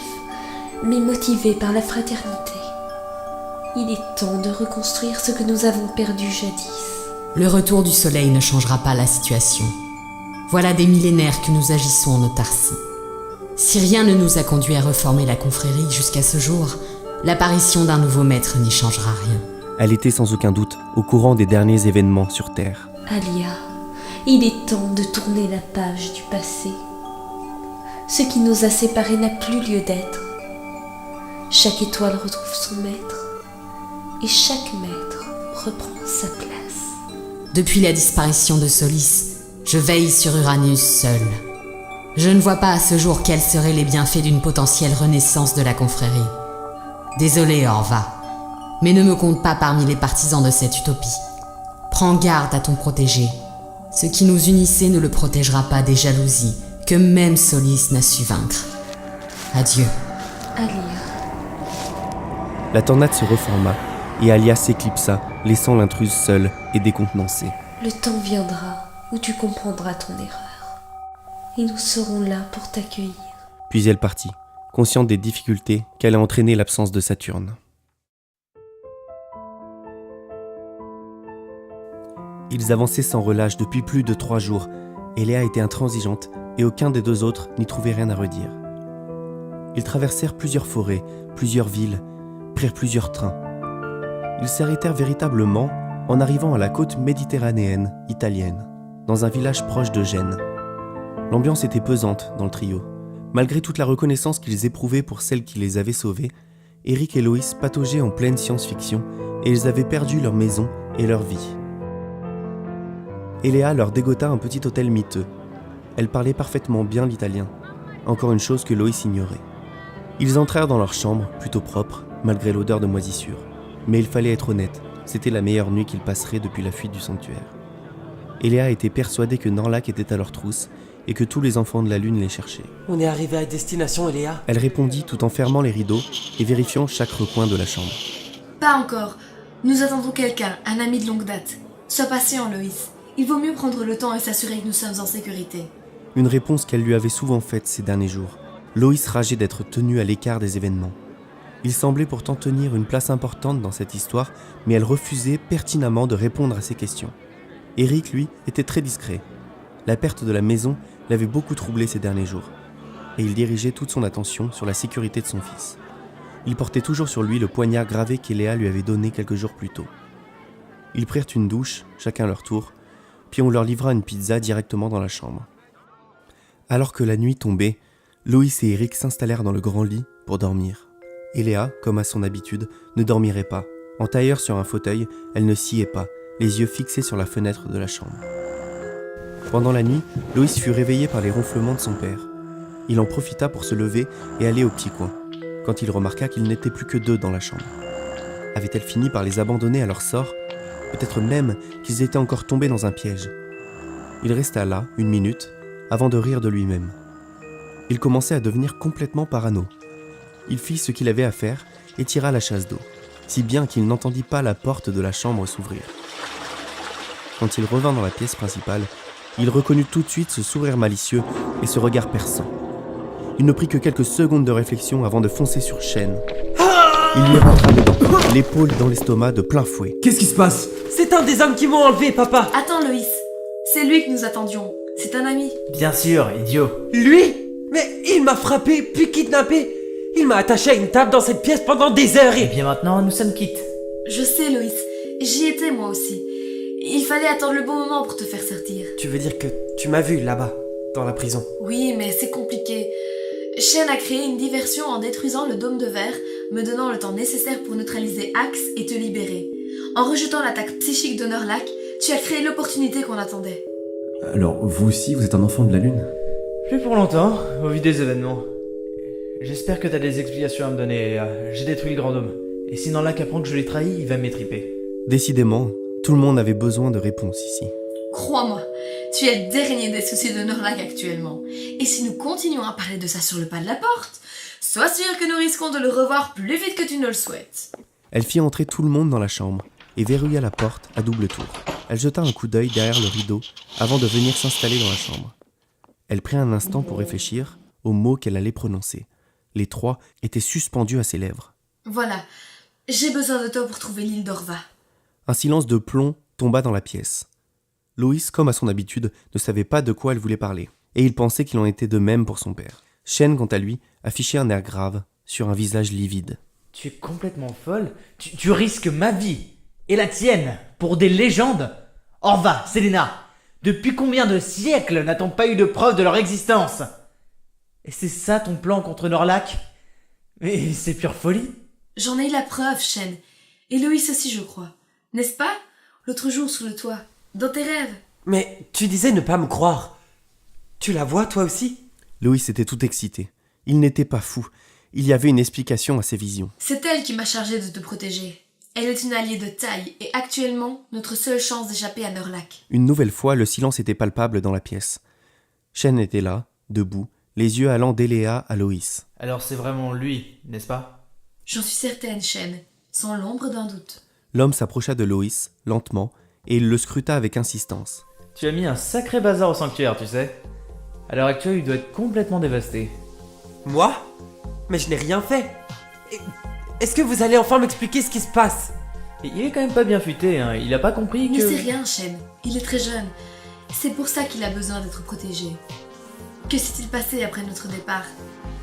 mais motivée par la fraternité. Il est temps de reconstruire ce que nous avons perdu jadis. Le retour du soleil ne changera pas la situation. Voilà des millénaires que nous agissons en autarcie. Si rien ne nous a conduit à reformer la confrérie jusqu'à ce jour, l'apparition d'un nouveau maître n'y changera rien. Elle était sans aucun doute au courant des derniers événements sur Terre. Alia, il est temps de tourner la page du passé. Ce qui nous a séparés n'a plus lieu d'être. Chaque étoile retrouve son maître, et chaque maître reprend sa place. Depuis la disparition de Solis, je veille sur Uranus seul. Je ne vois pas à ce jour quels seraient les bienfaits d'une potentielle renaissance de la confrérie. Désolé, Orva, mais ne me compte pas parmi les partisans de cette utopie. Prends garde à ton protégé. Ce qui nous unissait ne le protégera pas des jalousies que même Solis n'a su vaincre. Adieu. Alia. La tornade se reforma et Alia s'éclipsa, laissant l'intruse seule et décontenancée. Le temps viendra où tu comprendras ton erreur. Et nous serons là pour t'accueillir. Puis elle partit, consciente des difficultés qu'allait entraîner l'absence de Saturne. Ils avançaient sans relâche depuis plus de 3 jours, et Léa était intransigeante et aucun des deux autres n'y trouvait rien à redire. Ils traversèrent plusieurs forêts, plusieurs villes, prirent plusieurs trains. Ils s'arrêtèrent véritablement en arrivant à la côte méditerranéenne italienne, dans un village proche de Gênes. L'ambiance était pesante dans le trio. Malgré toute la reconnaissance qu'ils éprouvaient pour celle qui les avait sauvés, Eric et Loïs pataugeaient en pleine science-fiction et ils avaient perdu leur maison et leur vie. Eléa leur dégota un petit hôtel miteux. Elle parlait parfaitement bien l'italien, encore une chose que Loïs ignorait. Ils entrèrent dans leur chambre, plutôt propre, malgré l'odeur de moisissure. Mais il fallait être honnête, c'était la meilleure nuit qu'ils passeraient depuis la fuite du sanctuaire. Eléa était persuadée que Norlac était à leur trousse et que tous les enfants de la Lune les cherchaient. On est arrivé à destination, Eléa. Elle répondit tout en fermant les rideaux et vérifiant chaque recoin de la chambre. Pas encore. Nous attendons quelqu'un, un ami de longue date. Sois patient, Loïs. Il vaut mieux prendre le temps et s'assurer que nous sommes en sécurité. Une réponse qu'elle lui avait souvent faite ces derniers jours. Loïs rageait d'être tenue à l'écart des événements. Il semblait pourtant tenir une place importante dans cette histoire, mais elle refusait pertinemment de répondre à ses questions. Eric, lui, était très discret. La perte de la maison l'avait beaucoup troublé ces derniers jours, et il dirigeait toute son attention sur la sécurité de son fils. Il portait toujours sur lui le poignard gravé qu'Eléa lui avait donné quelques jours plus tôt. Ils prirent une douche, chacun leur tour, puis on leur livra une pizza directement dans la chambre. Alors que la nuit tombait, Loïs et Eric s'installèrent dans le grand lit pour dormir. Eléa, comme à son habitude, ne dormirait pas. En tailleur sur un fauteuil, elle ne sciait pas, les yeux fixés sur la fenêtre de la chambre. Pendant la nuit, Loïs fut réveillé par les ronflements de son père. Il en profita pour se lever et aller au petit coin, quand il remarqua qu'il n'était plus que 2 dans la chambre. Avait-elle fini par les abandonner à leur sort ? Peut-être même qu'ils étaient encore tombés dans un piège. Il resta là, 1 minute, avant de rire de lui-même. Il commençait à devenir complètement parano. Il fit ce qu'il avait à faire et tira la chasse d'eau, si bien qu'il n'entendit pas la porte de la chambre s'ouvrir. Quand il revint dans la pièce principale, il reconnut tout de suite ce sourire malicieux et ce regard perçant. Il ne prit que quelques secondes de réflexion avant de foncer sur Chêne. Il lui rentra dedans, l'épaule dans l'estomac de plein fouet. Qu'est-ce qui se passe? C'est un des hommes qui m'ont enlevé, papa. Attends, Loïs. C'est lui que nous attendions. C'est un ami. Bien sûr, idiot. Lui? Mais il m'a frappé, puis kidnappé. Il m'a attaché à une table dans cette pièce pendant des heures Et bien maintenant, nous sommes quittes. Je sais, Loïs. J'y étais moi aussi. Il fallait attendre le bon moment pour te faire sortir. Tu veux dire que tu m'as vu là-bas, dans la prison? Oui, mais c'est compliqué. Shen a créé une diversion en détruisant le dôme de verre, me donnant le temps nécessaire pour neutraliser Axe et te libérer. En rejetant l'attaque psychique de Norlac, tu as créé l'opportunité qu'on attendait. Alors, vous aussi, vous êtes un enfant de la Lune? Plus pour longtemps, au vu des événements. J'espère que t'as des explications à me donner. J'ai détruit le grand dôme. Et si Norlac apprend que je l'ai trahi, il va m'étriper. Décidément, tout le monde avait besoin de réponses ici. Crois-moi, Tu es le dernier des soucis de Norlac actuellement. Et si nous continuons à parler de ça sur le pas de la porte, sois sûr que nous risquons de le revoir plus vite que tu ne le souhaites. Elle fit entrer tout le monde dans la chambre et verrouilla la porte à double tour. Elle jeta un coup d'œil derrière le rideau avant de venir s'installer dans la chambre. Elle prit un instant pour réfléchir aux mots qu'elle allait prononcer. Les 3 étaient suspendus à ses lèvres. Voilà, j'ai besoin de toi pour trouver l'île d'Orva. Un silence de plomb tomba dans la pièce. Loïs, comme à son habitude, ne savait pas de quoi elle voulait parler, et il pensait qu'il en était de même pour son père. Shen, quant à lui, affichait un air grave, sur un visage livide. Tu es complètement folle. Tu risques ma vie et la tienne pour des légendes. Orva, Selena, depuis combien de siècles n'a-t-on pas eu de preuve de leur existence? Et c'est ça ton plan contre Norlac? Mais c'est pure folie. J'en ai eu la preuve, Shen. Et Loïs aussi, je crois. N'est-ce pas? L'autre jour, sous le toit. Dans tes rêves. Mais tu disais ne pas me croire. Tu la vois, toi aussi? Loïs était tout excité. Il n'était pas fou. Il y avait une explication à ses visions. C'est elle qui m'a chargé de te protéger. Elle est une alliée de taille et actuellement notre seule chance d'échapper à Norlac. Une nouvelle fois, le silence était palpable dans la pièce. Shen était là, debout, les yeux allant d'Eléa à Loïs. Alors c'est vraiment lui, n'est-ce pas? J'en suis certaine, Shen, sans l'ombre d'un doute. L'homme s'approcha de Loïs, lentement, et il le scruta avec insistance. Tu as mis un sacré bazar au sanctuaire, tu sais. À l'heure actuelle, il doit être complètement dévasté. Moi? Mais je n'ai rien fait. Est-ce que vous allez enfin m'expliquer ce qui se passe? Et il est quand même pas bien futé, hein. Il a pas compris que... Il ne sait rien, Shen. Il est très jeune. C'est pour ça qu'il a besoin d'être protégé. Que s'est-il passé après notre départ?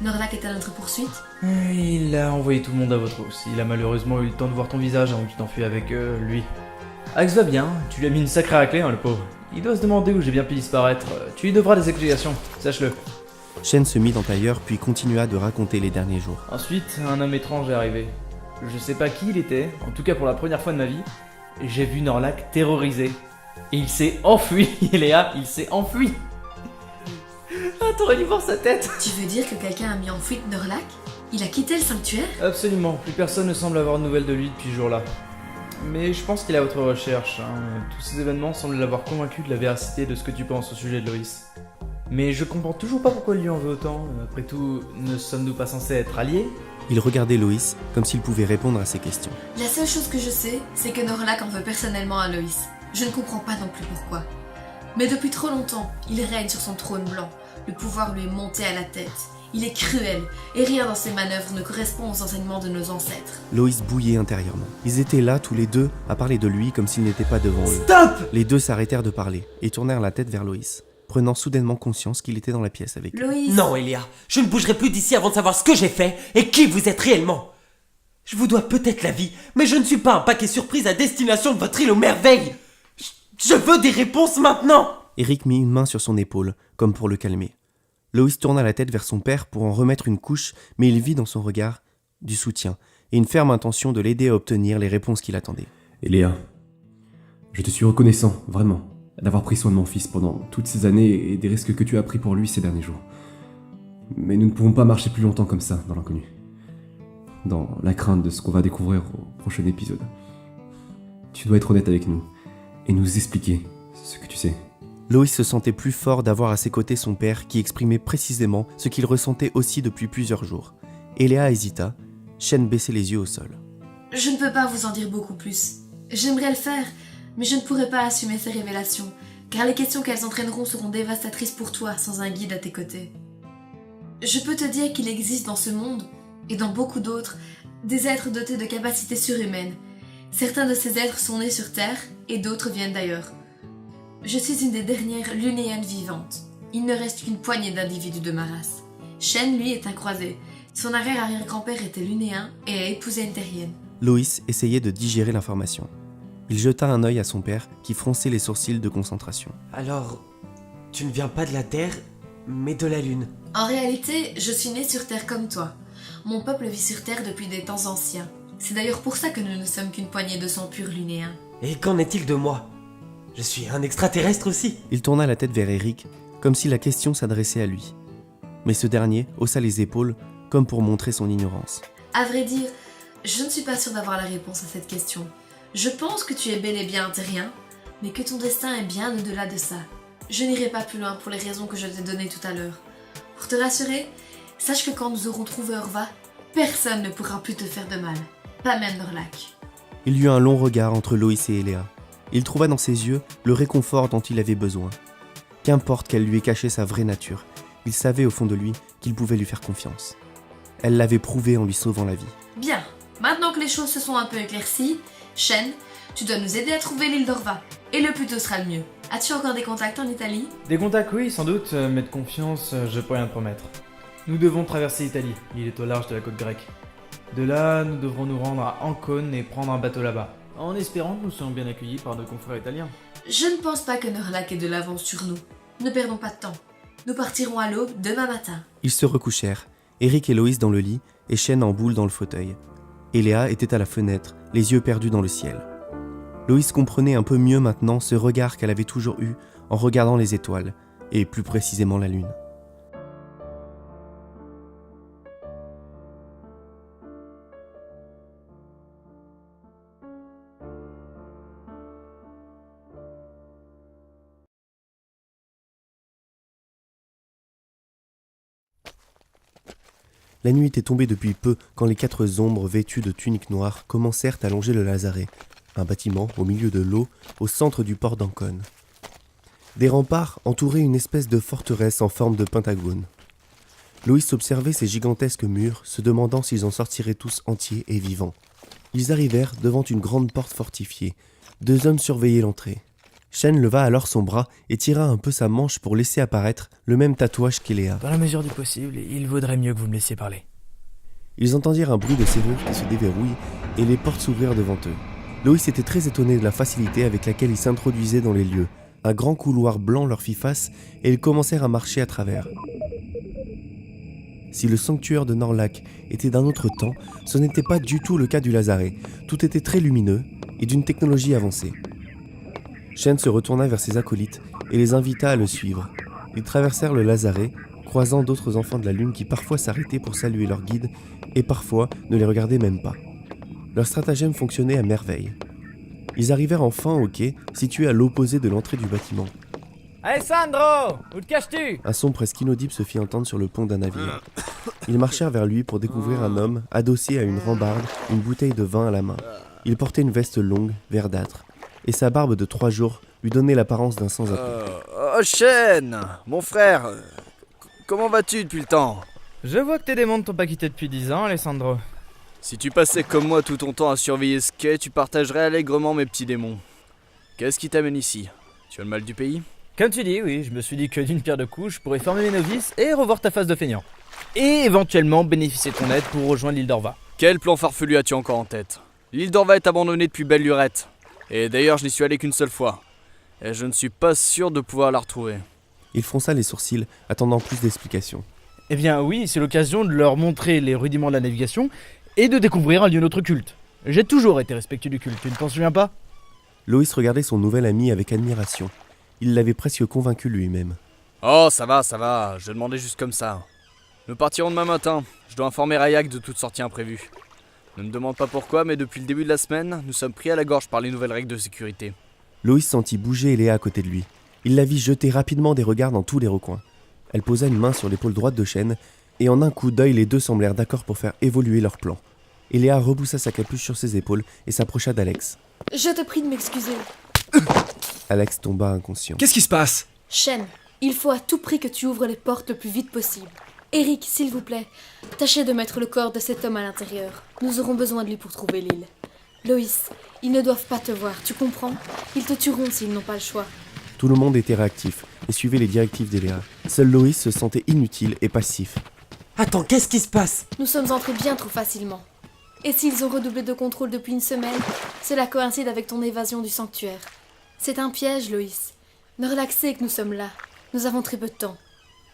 Norlac est à notre poursuite? Il a envoyé tout le monde à vos trousses. Il a malheureusement eu le temps de voir ton visage avant que tu t'enfuis avec lui. Axe va bien, tu lui as mis une sacrée raclée, hein, le pauvre. Il doit se demander où j'ai bien pu disparaître. Tu lui devras des explications, sache-le. Shen se mit en tailleur puis continua de raconter les derniers jours. Ensuite, un homme étrange est arrivé. Je sais pas qui il était, en tout cas pour la première fois de ma vie. J'ai vu Norlac terrorisé. Et il s'est enfui, Léa, il s'est enfui. Ah, t'aurais dû voir sa tête. Tu veux dire que quelqu'un a mis en fuite Norlac? Il a quitté le sanctuaire? Absolument, plus personne ne semble avoir de nouvelles de lui depuis ce jour-là. Mais je pense qu'il est à votre recherche. Tous ces événements semblent l'avoir convaincu de la véracité de ce que tu penses au sujet de Loïs. Mais je comprends toujours pas pourquoi il lui en veut autant. Après tout, ne sommes-nous pas censés être alliés? Il regardait Loïs comme s'il pouvait répondre à ses questions. La seule chose que je sais, c'est que Norlac en veut personnellement à Loïs. Je ne comprends pas non plus pourquoi. Mais depuis trop longtemps, il règne sur son trône blanc. Le pouvoir lui est monté à la tête. Il est cruel, et rien dans ses manœuvres ne correspond aux enseignements de nos ancêtres. Loïs bouillait intérieurement. Ils étaient là, tous les deux, à parler de lui comme s'il n'était pas devant eux. Stop! Les deux s'arrêtèrent de parler et tournèrent la tête vers Loïs, prenant soudainement conscience qu'il était dans la pièce avec eux. Loïs! Non, Elia, je ne bougerai plus d'ici avant de savoir ce que j'ai fait et qui vous êtes réellement. Je vous dois peut-être la vie, mais je ne suis pas un paquet surprise à destination de votre île aux merveilles. Je veux des réponses maintenant! Eric mit une main sur son épaule, comme pour le calmer. Loïs tourna la tête vers son père pour en remettre une couche, mais il vit dans son regard du soutien et une ferme intention de l'aider à obtenir les réponses qu'il attendait. Eléa, je te suis reconnaissant, vraiment, d'avoir pris soin de mon fils pendant toutes ces années et des risques que tu as pris pour lui ces derniers jours. Mais nous ne pouvons pas marcher plus longtemps comme ça, dans l'inconnu. Dans la crainte de ce qu'on va découvrir au prochain épisode. Tu dois être honnête avec nous et nous expliquer ce que tu sais. Loïs se sentait plus fort d'avoir à ses côtés son père qui exprimait précisément ce qu'il ressentait aussi depuis plusieurs jours. Eléa hésita, Shen baissait les yeux au sol. Je ne peux pas vous en dire beaucoup plus. J'aimerais le faire, mais je ne pourrai pas assumer ces révélations, car les questions qu'elles entraîneront seront dévastatrices pour toi sans un guide à tes côtés. Je peux te dire qu'il existe dans ce monde, et dans beaucoup d'autres, des êtres dotés de capacités surhumaines. Certains de ces êtres sont nés sur Terre, et d'autres viennent d'ailleurs. Je suis une des dernières lunéennes vivantes. Il ne reste qu'une poignée d'individus de ma race. Shen, lui, est un croisé. Son arrière-arrière-grand-père était lunéen et a épousé une terrienne. Loïs essayait de digérer l'information. Il jeta un œil à son père qui fronçait les sourcils de concentration. Alors, tu ne viens pas de la Terre, mais de la Lune. En réalité, je suis née sur Terre comme toi. Mon peuple vit sur Terre depuis des temps anciens. C'est d'ailleurs pour ça que nous ne sommes qu'une poignée de sang pur lunéen. Et qu'en est-il de moi? Je suis un extraterrestre aussi. Il tourna la tête vers Eric, comme si la question s'adressait à lui. Mais ce dernier haussa les épaules, comme pour montrer son ignorance. À vrai dire, je ne suis pas sûre d'avoir la réponse à cette question. Je pense que tu es bel et bien un terrien, mais que ton destin est bien au-delà de ça. Je n'irai pas plus loin pour les raisons que je t'ai données tout à l'heure. Pour te rassurer, sache que quand nous aurons trouvé Orva, personne ne pourra plus te faire de mal. Pas même Norlac. Il y eut un long regard entre Loïs et Eléa. Il trouva dans ses yeux le réconfort dont il avait besoin. Qu'importe qu'elle lui ait caché sa vraie nature, il savait au fond de lui qu'il pouvait lui faire confiance. Elle l'avait prouvé en lui sauvant la vie. Bien, maintenant que les choses se sont un peu éclaircies, Shen, tu dois nous aider à trouver l'île d'Orva. Et le plus tôt sera le mieux. As-tu encore des contacts en Italie? Des contacts, oui, sans doute, mais de confiance, je peux rien te promettre. Nous devons traverser l'Italie, il est au large de la côte grecque. De là, nous devrons nous rendre à Ancône et prendre un bateau là-bas, en espérant que nous serons bien accueillis par nos confrères italiens. Je ne pense pas que Norlac ait de l'avance sur nous. Ne perdons pas de temps. Nous partirons à l'aube demain matin. Ils se recouchèrent, Eric et Loïs dans le lit, et Shen en boule dans le fauteuil. Eléa était à la fenêtre, les yeux perdus dans le ciel. Loïs comprenait un peu mieux maintenant ce regard qu'elle avait toujours eu en regardant les étoiles, et plus précisément la lune. La nuit était tombée depuis peu quand les 4 ombres vêtues de tuniques noires commencèrent à longer le lazaret, un bâtiment au milieu de l'eau au centre du port d'Ancône. Des remparts entouraient une espèce de forteresse en forme de pentagone. Loïs observait ces gigantesques murs, se demandant s'ils en sortiraient tous entiers et vivants. Ils arrivèrent devant une grande porte fortifiée. 2 hommes surveillaient l'entrée. Shen leva alors son bras et tira un peu sa manche pour laisser apparaître le même tatouage qu'Eléa. Dans la mesure du possible, il vaudrait mieux que vous me laissiez parler. Ils entendirent un bruit de serrure qui se déverrouille et les portes s'ouvrirent devant eux. Loïs était très étonné de la facilité avec laquelle ils s'introduisaient dans les lieux. Un grand couloir blanc leur fit face et ils commencèrent à marcher à travers. Si le sanctuaire de Norlac était d'un autre temps, ce n'était pas du tout le cas du lazaret. Tout était très lumineux et d'une technologie avancée. Shen se retourna vers ses acolytes et les invita à le suivre. Ils traversèrent le lazaret, croisant d'autres enfants de la lune qui parfois s'arrêtaient pour saluer leur guide et parfois ne les regardaient même pas. Leur stratagème fonctionnait à merveille. Ils arrivèrent enfin au quai, situé à l'opposé de l'entrée du bâtiment. Alessandro, où te caches-tu? Un son presque inaudible se fit entendre sur le pont d'un navire. Ils marchèrent vers lui pour découvrir un homme adossé à une rambarde, une bouteille de vin à la main. Il portait une veste longue, verdâtre, et sa barbe de 3 jours lui donnait l'apparence d'un sans-abri. Oh Shen, mon frère, comment vas-tu depuis le temps? Je vois que tes démons ne t'ont pas quitté depuis 10 ans, Alessandro. Si tu passais comme moi tout ton temps à surveiller ce quai, tu partagerais allègrement mes petits démons. Qu'est-ce qui t'amène ici? Tu as le mal du pays? Comme tu dis, oui, je me suis dit que d'une pierre deux coups, je pourrais former mes novices et revoir ta face de feignant. Et éventuellement bénéficier de ton aide pour rejoindre l'île d'Orva. Quel plan farfelu as-tu encore en tête? L'île d'Orva est abandonnée depuis belle lurette. Et d'ailleurs, je n'y suis allé qu'une seule fois. Et je ne suis pas sûr de pouvoir la retrouver. Il fronça les sourcils, attendant plus d'explications. Eh bien oui, c'est l'occasion de leur montrer les rudiments de la navigation et de découvrir un lieu notre culte. J'ai toujours été respectueux du culte, tu ne t'en souviens pas? Loïs regardait son nouvel ami avec admiration. Il l'avait presque convaincu lui-même. Oh, ça va, je demandais juste comme ça. Nous partirons demain matin. Je dois informer Rayak de toute sortie imprévue. Ne me demande pas pourquoi, mais depuis le début de la semaine, nous sommes pris à la gorge par les nouvelles règles de sécurité. Loïs sentit bouger Eléa à côté de lui. Il la vit jeter rapidement des regards dans tous les recoins. Elle posa une main sur l'épaule droite de Shen, et en un coup d'œil, les deux semblèrent d'accord pour faire évoluer leur plan. Eléa repoussa sa capuche sur ses épaules et s'approcha d'Alex. Je te prie de m'excuser. Alex tomba inconscient. Qu'est-ce qui se passe? Shen, il faut à tout prix que tu ouvres les portes le plus vite possible. Eric, s'il vous plaît, tâchez de mettre le corps de cet homme à l'intérieur. Nous aurons besoin de lui pour trouver l'île. Loïs, ils ne doivent pas te voir, tu comprends? Ils te tueront s'ils n'ont pas le choix. Tout le monde était réactif et suivait les directives d'Eléa. Seul Loïs se sentait inutile et passif. Attends, qu'est-ce qui se passe? Nous sommes entrés bien trop facilement. Et s'ils ont redoublé de contrôle depuis une semaine, cela coïncide avec ton évasion du sanctuaire. C'est un piège, Loïs. Ne relaxez que nous sommes là. Nous avons très peu de temps.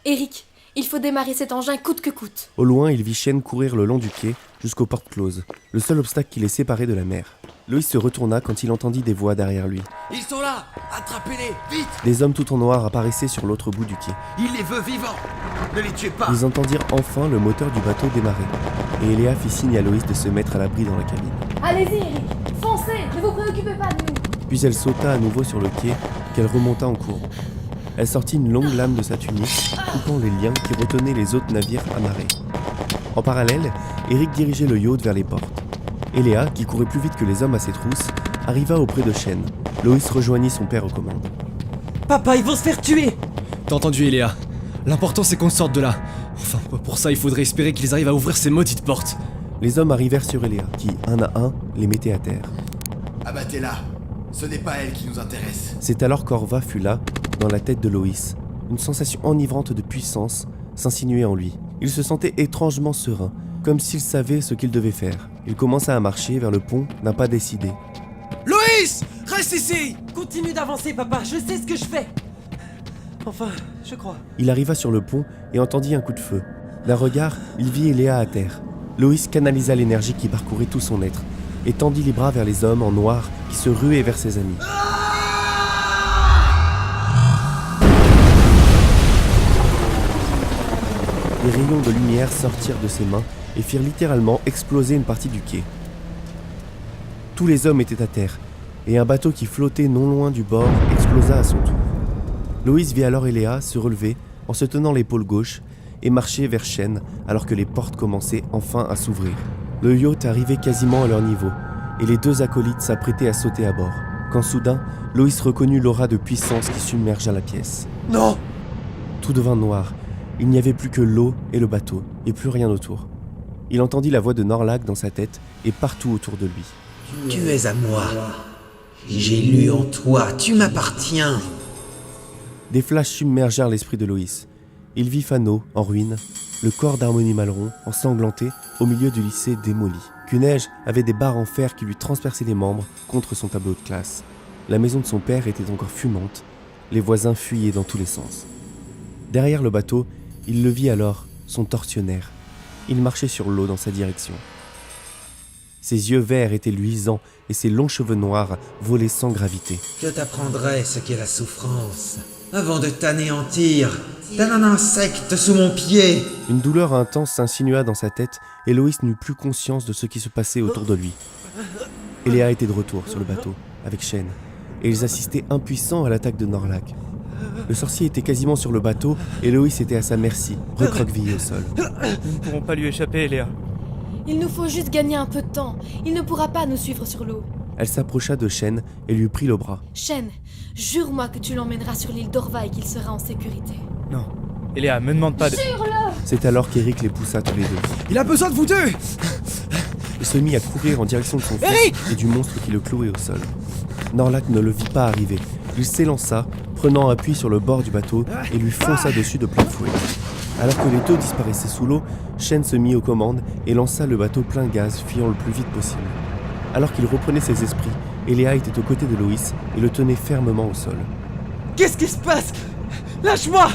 Eric, il faut démarrer cet engin coûte que coûte. Au loin, il vit Shen courir le long du quai jusqu'aux portes closes, le seul obstacle qui les séparait de la mer. Loïs se retourna quand il entendit des voix derrière lui. Ils sont là! Attrapez-les! Vite! Des hommes tout en noir apparaissaient sur l'autre bout du quai. Il les veut vivants! Ne les tuez pas! Ils entendirent enfin le moteur du bateau démarrer, et Eléa fit signe à Loïs de se mettre à l'abri dans la cabine. Allez-y, Eric! Foncez! Ne vous préoccupez pas de nous! Puis elle sauta à nouveau sur le quai, qu'elle remonta en courant. Elle sortit une longue lame de sa tunique, coupant les liens qui retenaient les autres navires amarrés. En parallèle, Eric dirigeait le yacht vers les portes. Eléa, qui courait plus vite que les hommes à ses trousses, arriva auprès de Shen. Loïs rejoignit son père aux commandes. Papa, ils vont se faire tuer! T'as entendu, Eléa? L'important c'est qu'on sorte de là. Enfin, pour ça, il faudrait espérer qu'ils arrivent à ouvrir ces maudites portes. Les hommes arrivèrent sur Eléa, qui, un à un, les mettait à terre. Abattez-la. Ce n'est pas elle qui nous intéresse. C'est alors qu'Orva fut là, dans la tête de Loïs. Une sensation enivrante de puissance s'insinuait en lui. Il se sentait étrangement serein, comme s'il savait ce qu'il devait faire. Il commença à marcher vers le pont d'un pas décidé. Loïs! Reste ici! Continue d'avancer, papa, je sais ce que je fais! Enfin, je crois. Il arriva sur le pont et entendit un coup de feu. D'un regard, il vit Eléa à terre. Loïs canalisa l'énergie qui parcourait tout son être et tendit les bras vers les hommes en noir qui se ruaient vers ses amis. Des rayons de lumière sortirent de ses mains et firent littéralement exploser une partie du quai. Tous les hommes étaient à terre, et un bateau qui flottait non loin du bord explosa à son tour. Loïs vit alors Eléa se relever en se tenant l'épaule gauche et marcher vers Shen alors que les portes commençaient enfin à s'ouvrir. Le yacht arrivait quasiment à leur niveau, et les deux acolytes s'apprêtaient à sauter à bord, quand soudain, Loïs reconnut l'aura de puissance qui submergea la pièce. Non! Tout devint noir. Il n'y avait plus que l'eau et le bateau, et plus rien autour. Il entendit la voix de Norlag dans sa tête et partout autour de lui. Tu es à moi. J'ai lu en toi, tu m'appartiens. Des flashs submergèrent l'esprit de Loïs. Il vit Fano, en ruine, le corps d'Harmonie Malraux, ensanglanté, au milieu du lycée démoli. Cuneige avait des barres en fer qui lui transperçaient les membres contre son tableau de classe. La maison de son père était encore fumante. Les voisins fuyaient dans tous les sens. Derrière le bateau, il le vit alors, son tortionnaire. Il marchait sur l'eau dans sa direction. Ses yeux verts étaient luisants et ses longs cheveux noirs volaient sans gravité. Je t'apprendrai ce qu'est la souffrance, avant de t'anéantir. T'as un insecte sous mon pied. Une douleur intense s'insinua dans sa tête et Loïs n'eut plus conscience de ce qui se passait autour de lui. Eléa était de retour sur le bateau, avec Shen, et ils assistaient impuissants à l'attaque de Norlag. Le sorcier était quasiment sur le bateau et Loïs était à sa merci, recroquevillé au sol. Nous ne pourrons pas lui échapper, Eléa. Il nous faut juste gagner un peu de temps. Il ne pourra pas nous suivre sur l'eau. Elle s'approcha de Shen et lui prit le bras. Shen, jure-moi que tu l'emmèneras sur l'île d'Orva et qu'il sera en sécurité. Non. Eléa, me demande pas de... Jure-le! C'est alors qu'Eric les poussa tous les deux. Il a besoin de vous deux! Il se mit à courir en direction de son fils Eric! et du monstre qui le clouait au sol. Norlag ne le vit pas arriver. Il s'élança, prenant appui sur le bord du bateau et lui fonça dessus de plein fouet. Alors que les deux disparaissaient sous l'eau, Shen se mit aux commandes et lança le bateau plein gaz, fuyant le plus vite possible. Alors qu'il reprenait ses esprits, Eléa était aux côtés de Loïs et le tenait fermement au sol. Qu'est-ce qui se passe? Lâche-moi!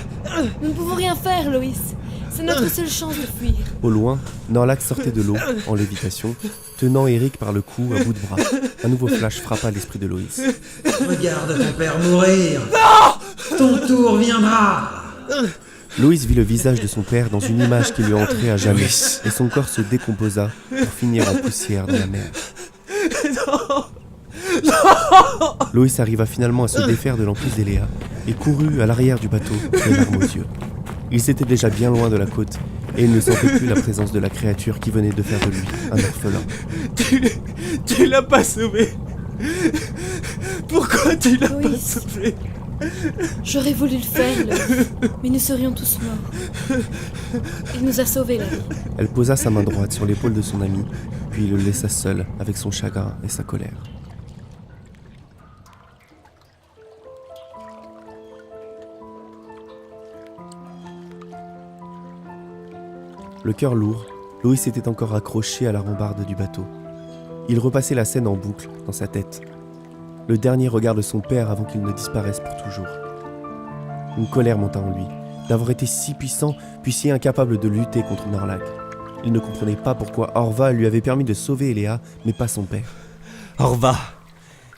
Nous ne pouvons rien faire, Loïs. C'est notre seule chance de fuir. Au loin, Norlag sortait de l'eau, en lévitation, tenant Eric par le cou à bout de bras. Un nouveau flash frappa l'esprit de Loïs. Regarde ton père mourir. Non! Ton tour viendra. Loïs vit le visage de son père dans une image qui lui entrait à jamais, et son corps se décomposa pour finir en poussière dans la mer. Non! Non! Loïs arriva finalement à se défaire de l'emprise d'Eléa et courut à l'arrière du bateau, les larmes aux yeux. Ils étaient déjà bien loin de la côte et il ne sentait plus la présence de la créature qui venait de faire de lui un orphelin. Tu l'as pas sauvé. Pourquoi tu l'as pas sauvé? J'aurais voulu le faire, mais nous serions tous morts. Il nous a sauvés, la vie. Elle posa sa main droite sur l'épaule de son ami, puis le laissa seul avec son chagrin et sa colère. Le cœur lourd, Loïs était encore accroché à la rambarde du bateau. Il repassait la scène en boucle dans sa tête. Le dernier regard de son père avant qu'il ne disparaisse pour toujours. Une colère monta en lui, d'avoir été si puissant puis si incapable de lutter contre Norlag. Il ne comprenait pas pourquoi Orva lui avait permis de sauver Eléa, mais pas son père. Orva,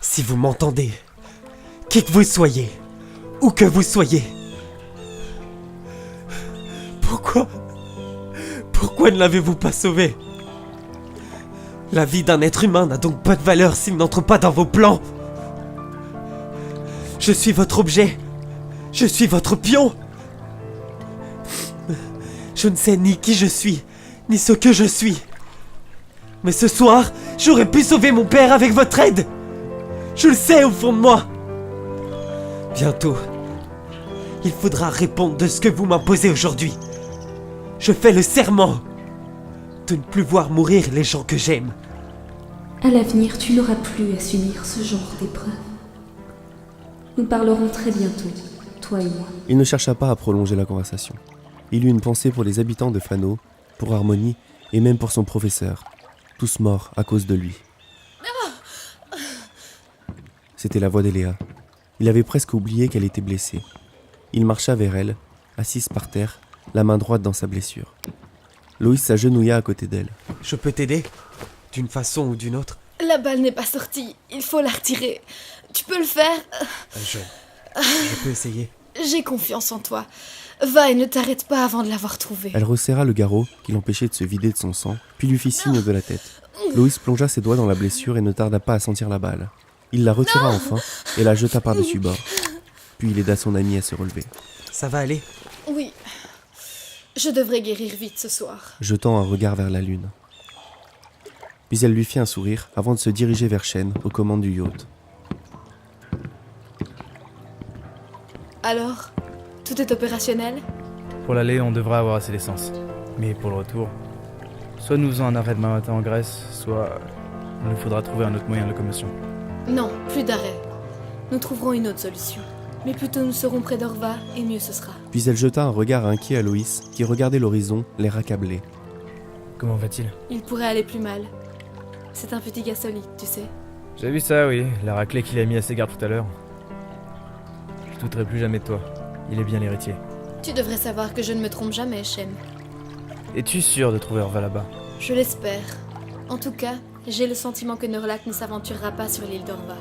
si vous m'entendez, qui que vous soyez, où que vous soyez, Pourquoi ne l'avez-vous pas sauvé? La vie d'un être humain n'a donc pas de valeur s'il n'entre pas dans vos plans. Je suis votre objet, Je suis votre pion. Je ne sais ni qui je suis, ni ce que je suis. Mais ce soir, j'aurais pu sauver mon père avec votre aide. Je le sais au fond de moi. Bientôt, il faudra répondre de ce que vous m'imposez aujourd'hui. Je fais le serment de ne plus voir mourir les gens que j'aime. À l'avenir, tu n'auras plus à subir ce genre d'épreuve. Nous parlerons très bientôt, toi et moi. Il ne chercha pas à prolonger la conversation. Il eut une pensée pour les habitants de Fano, pour Harmonie et même pour son professeur, tous morts à cause de lui. C'était la voix d'Eléa. Il avait presque oublié qu'elle était blessée. Il marcha vers elle, assise par terre, la main droite dans sa blessure. Loïs s'agenouilla à côté d'elle. Je peux t'aider, d'une façon ou d'une autre. La balle n'est pas sortie, il faut la retirer. Tu peux le faire? Je peux essayer. J'ai confiance en toi. Va et ne t'arrête pas avant de l'avoir trouvée. Elle resserra le garrot qui l'empêchait de se vider de son sang, puis lui fit signe de la tête. Loïs plongea ses doigts dans la blessure et ne tarda pas à sentir la balle. Il la retira enfin et la jeta par-dessus bord. Puis il aida son ami à se relever. Ça va aller? Oui. Je devrais guérir vite ce soir. Jetant un regard vers la lune. Puis elle lui fit un sourire avant de se diriger vers Shen, aux commandes du yacht. Alors, tout est opérationnel? Pour l'aller, on devrait avoir assez d'essence. Mais pour le retour, soit nous faisons un arrêt demain matin en Grèce, soit il nous faudra trouver un autre moyen de locomotion. Non, plus d'arrêt. Nous trouverons une autre solution. Mais plutôt nous serons près d'Orva et mieux ce sera. Puis elle jeta un regard inquiet à Loïs, qui regardait l'horizon, l'air accablé. Comment va-t-il? Il pourrait aller plus mal. C'est un petit gars solide, tu sais. J'ai vu ça, oui. La raclée qu'il a mis à ses gardes tout à l'heure. Je douterai plus jamais de toi. Il est bien l'héritier. Tu devrais savoir que je ne me trompe jamais, Shem. Es-tu sûr de trouver Orva là-bas? Je l'espère. En tout cas, j'ai le sentiment que Norlac ne s'aventurera pas sur l'île d'Orva.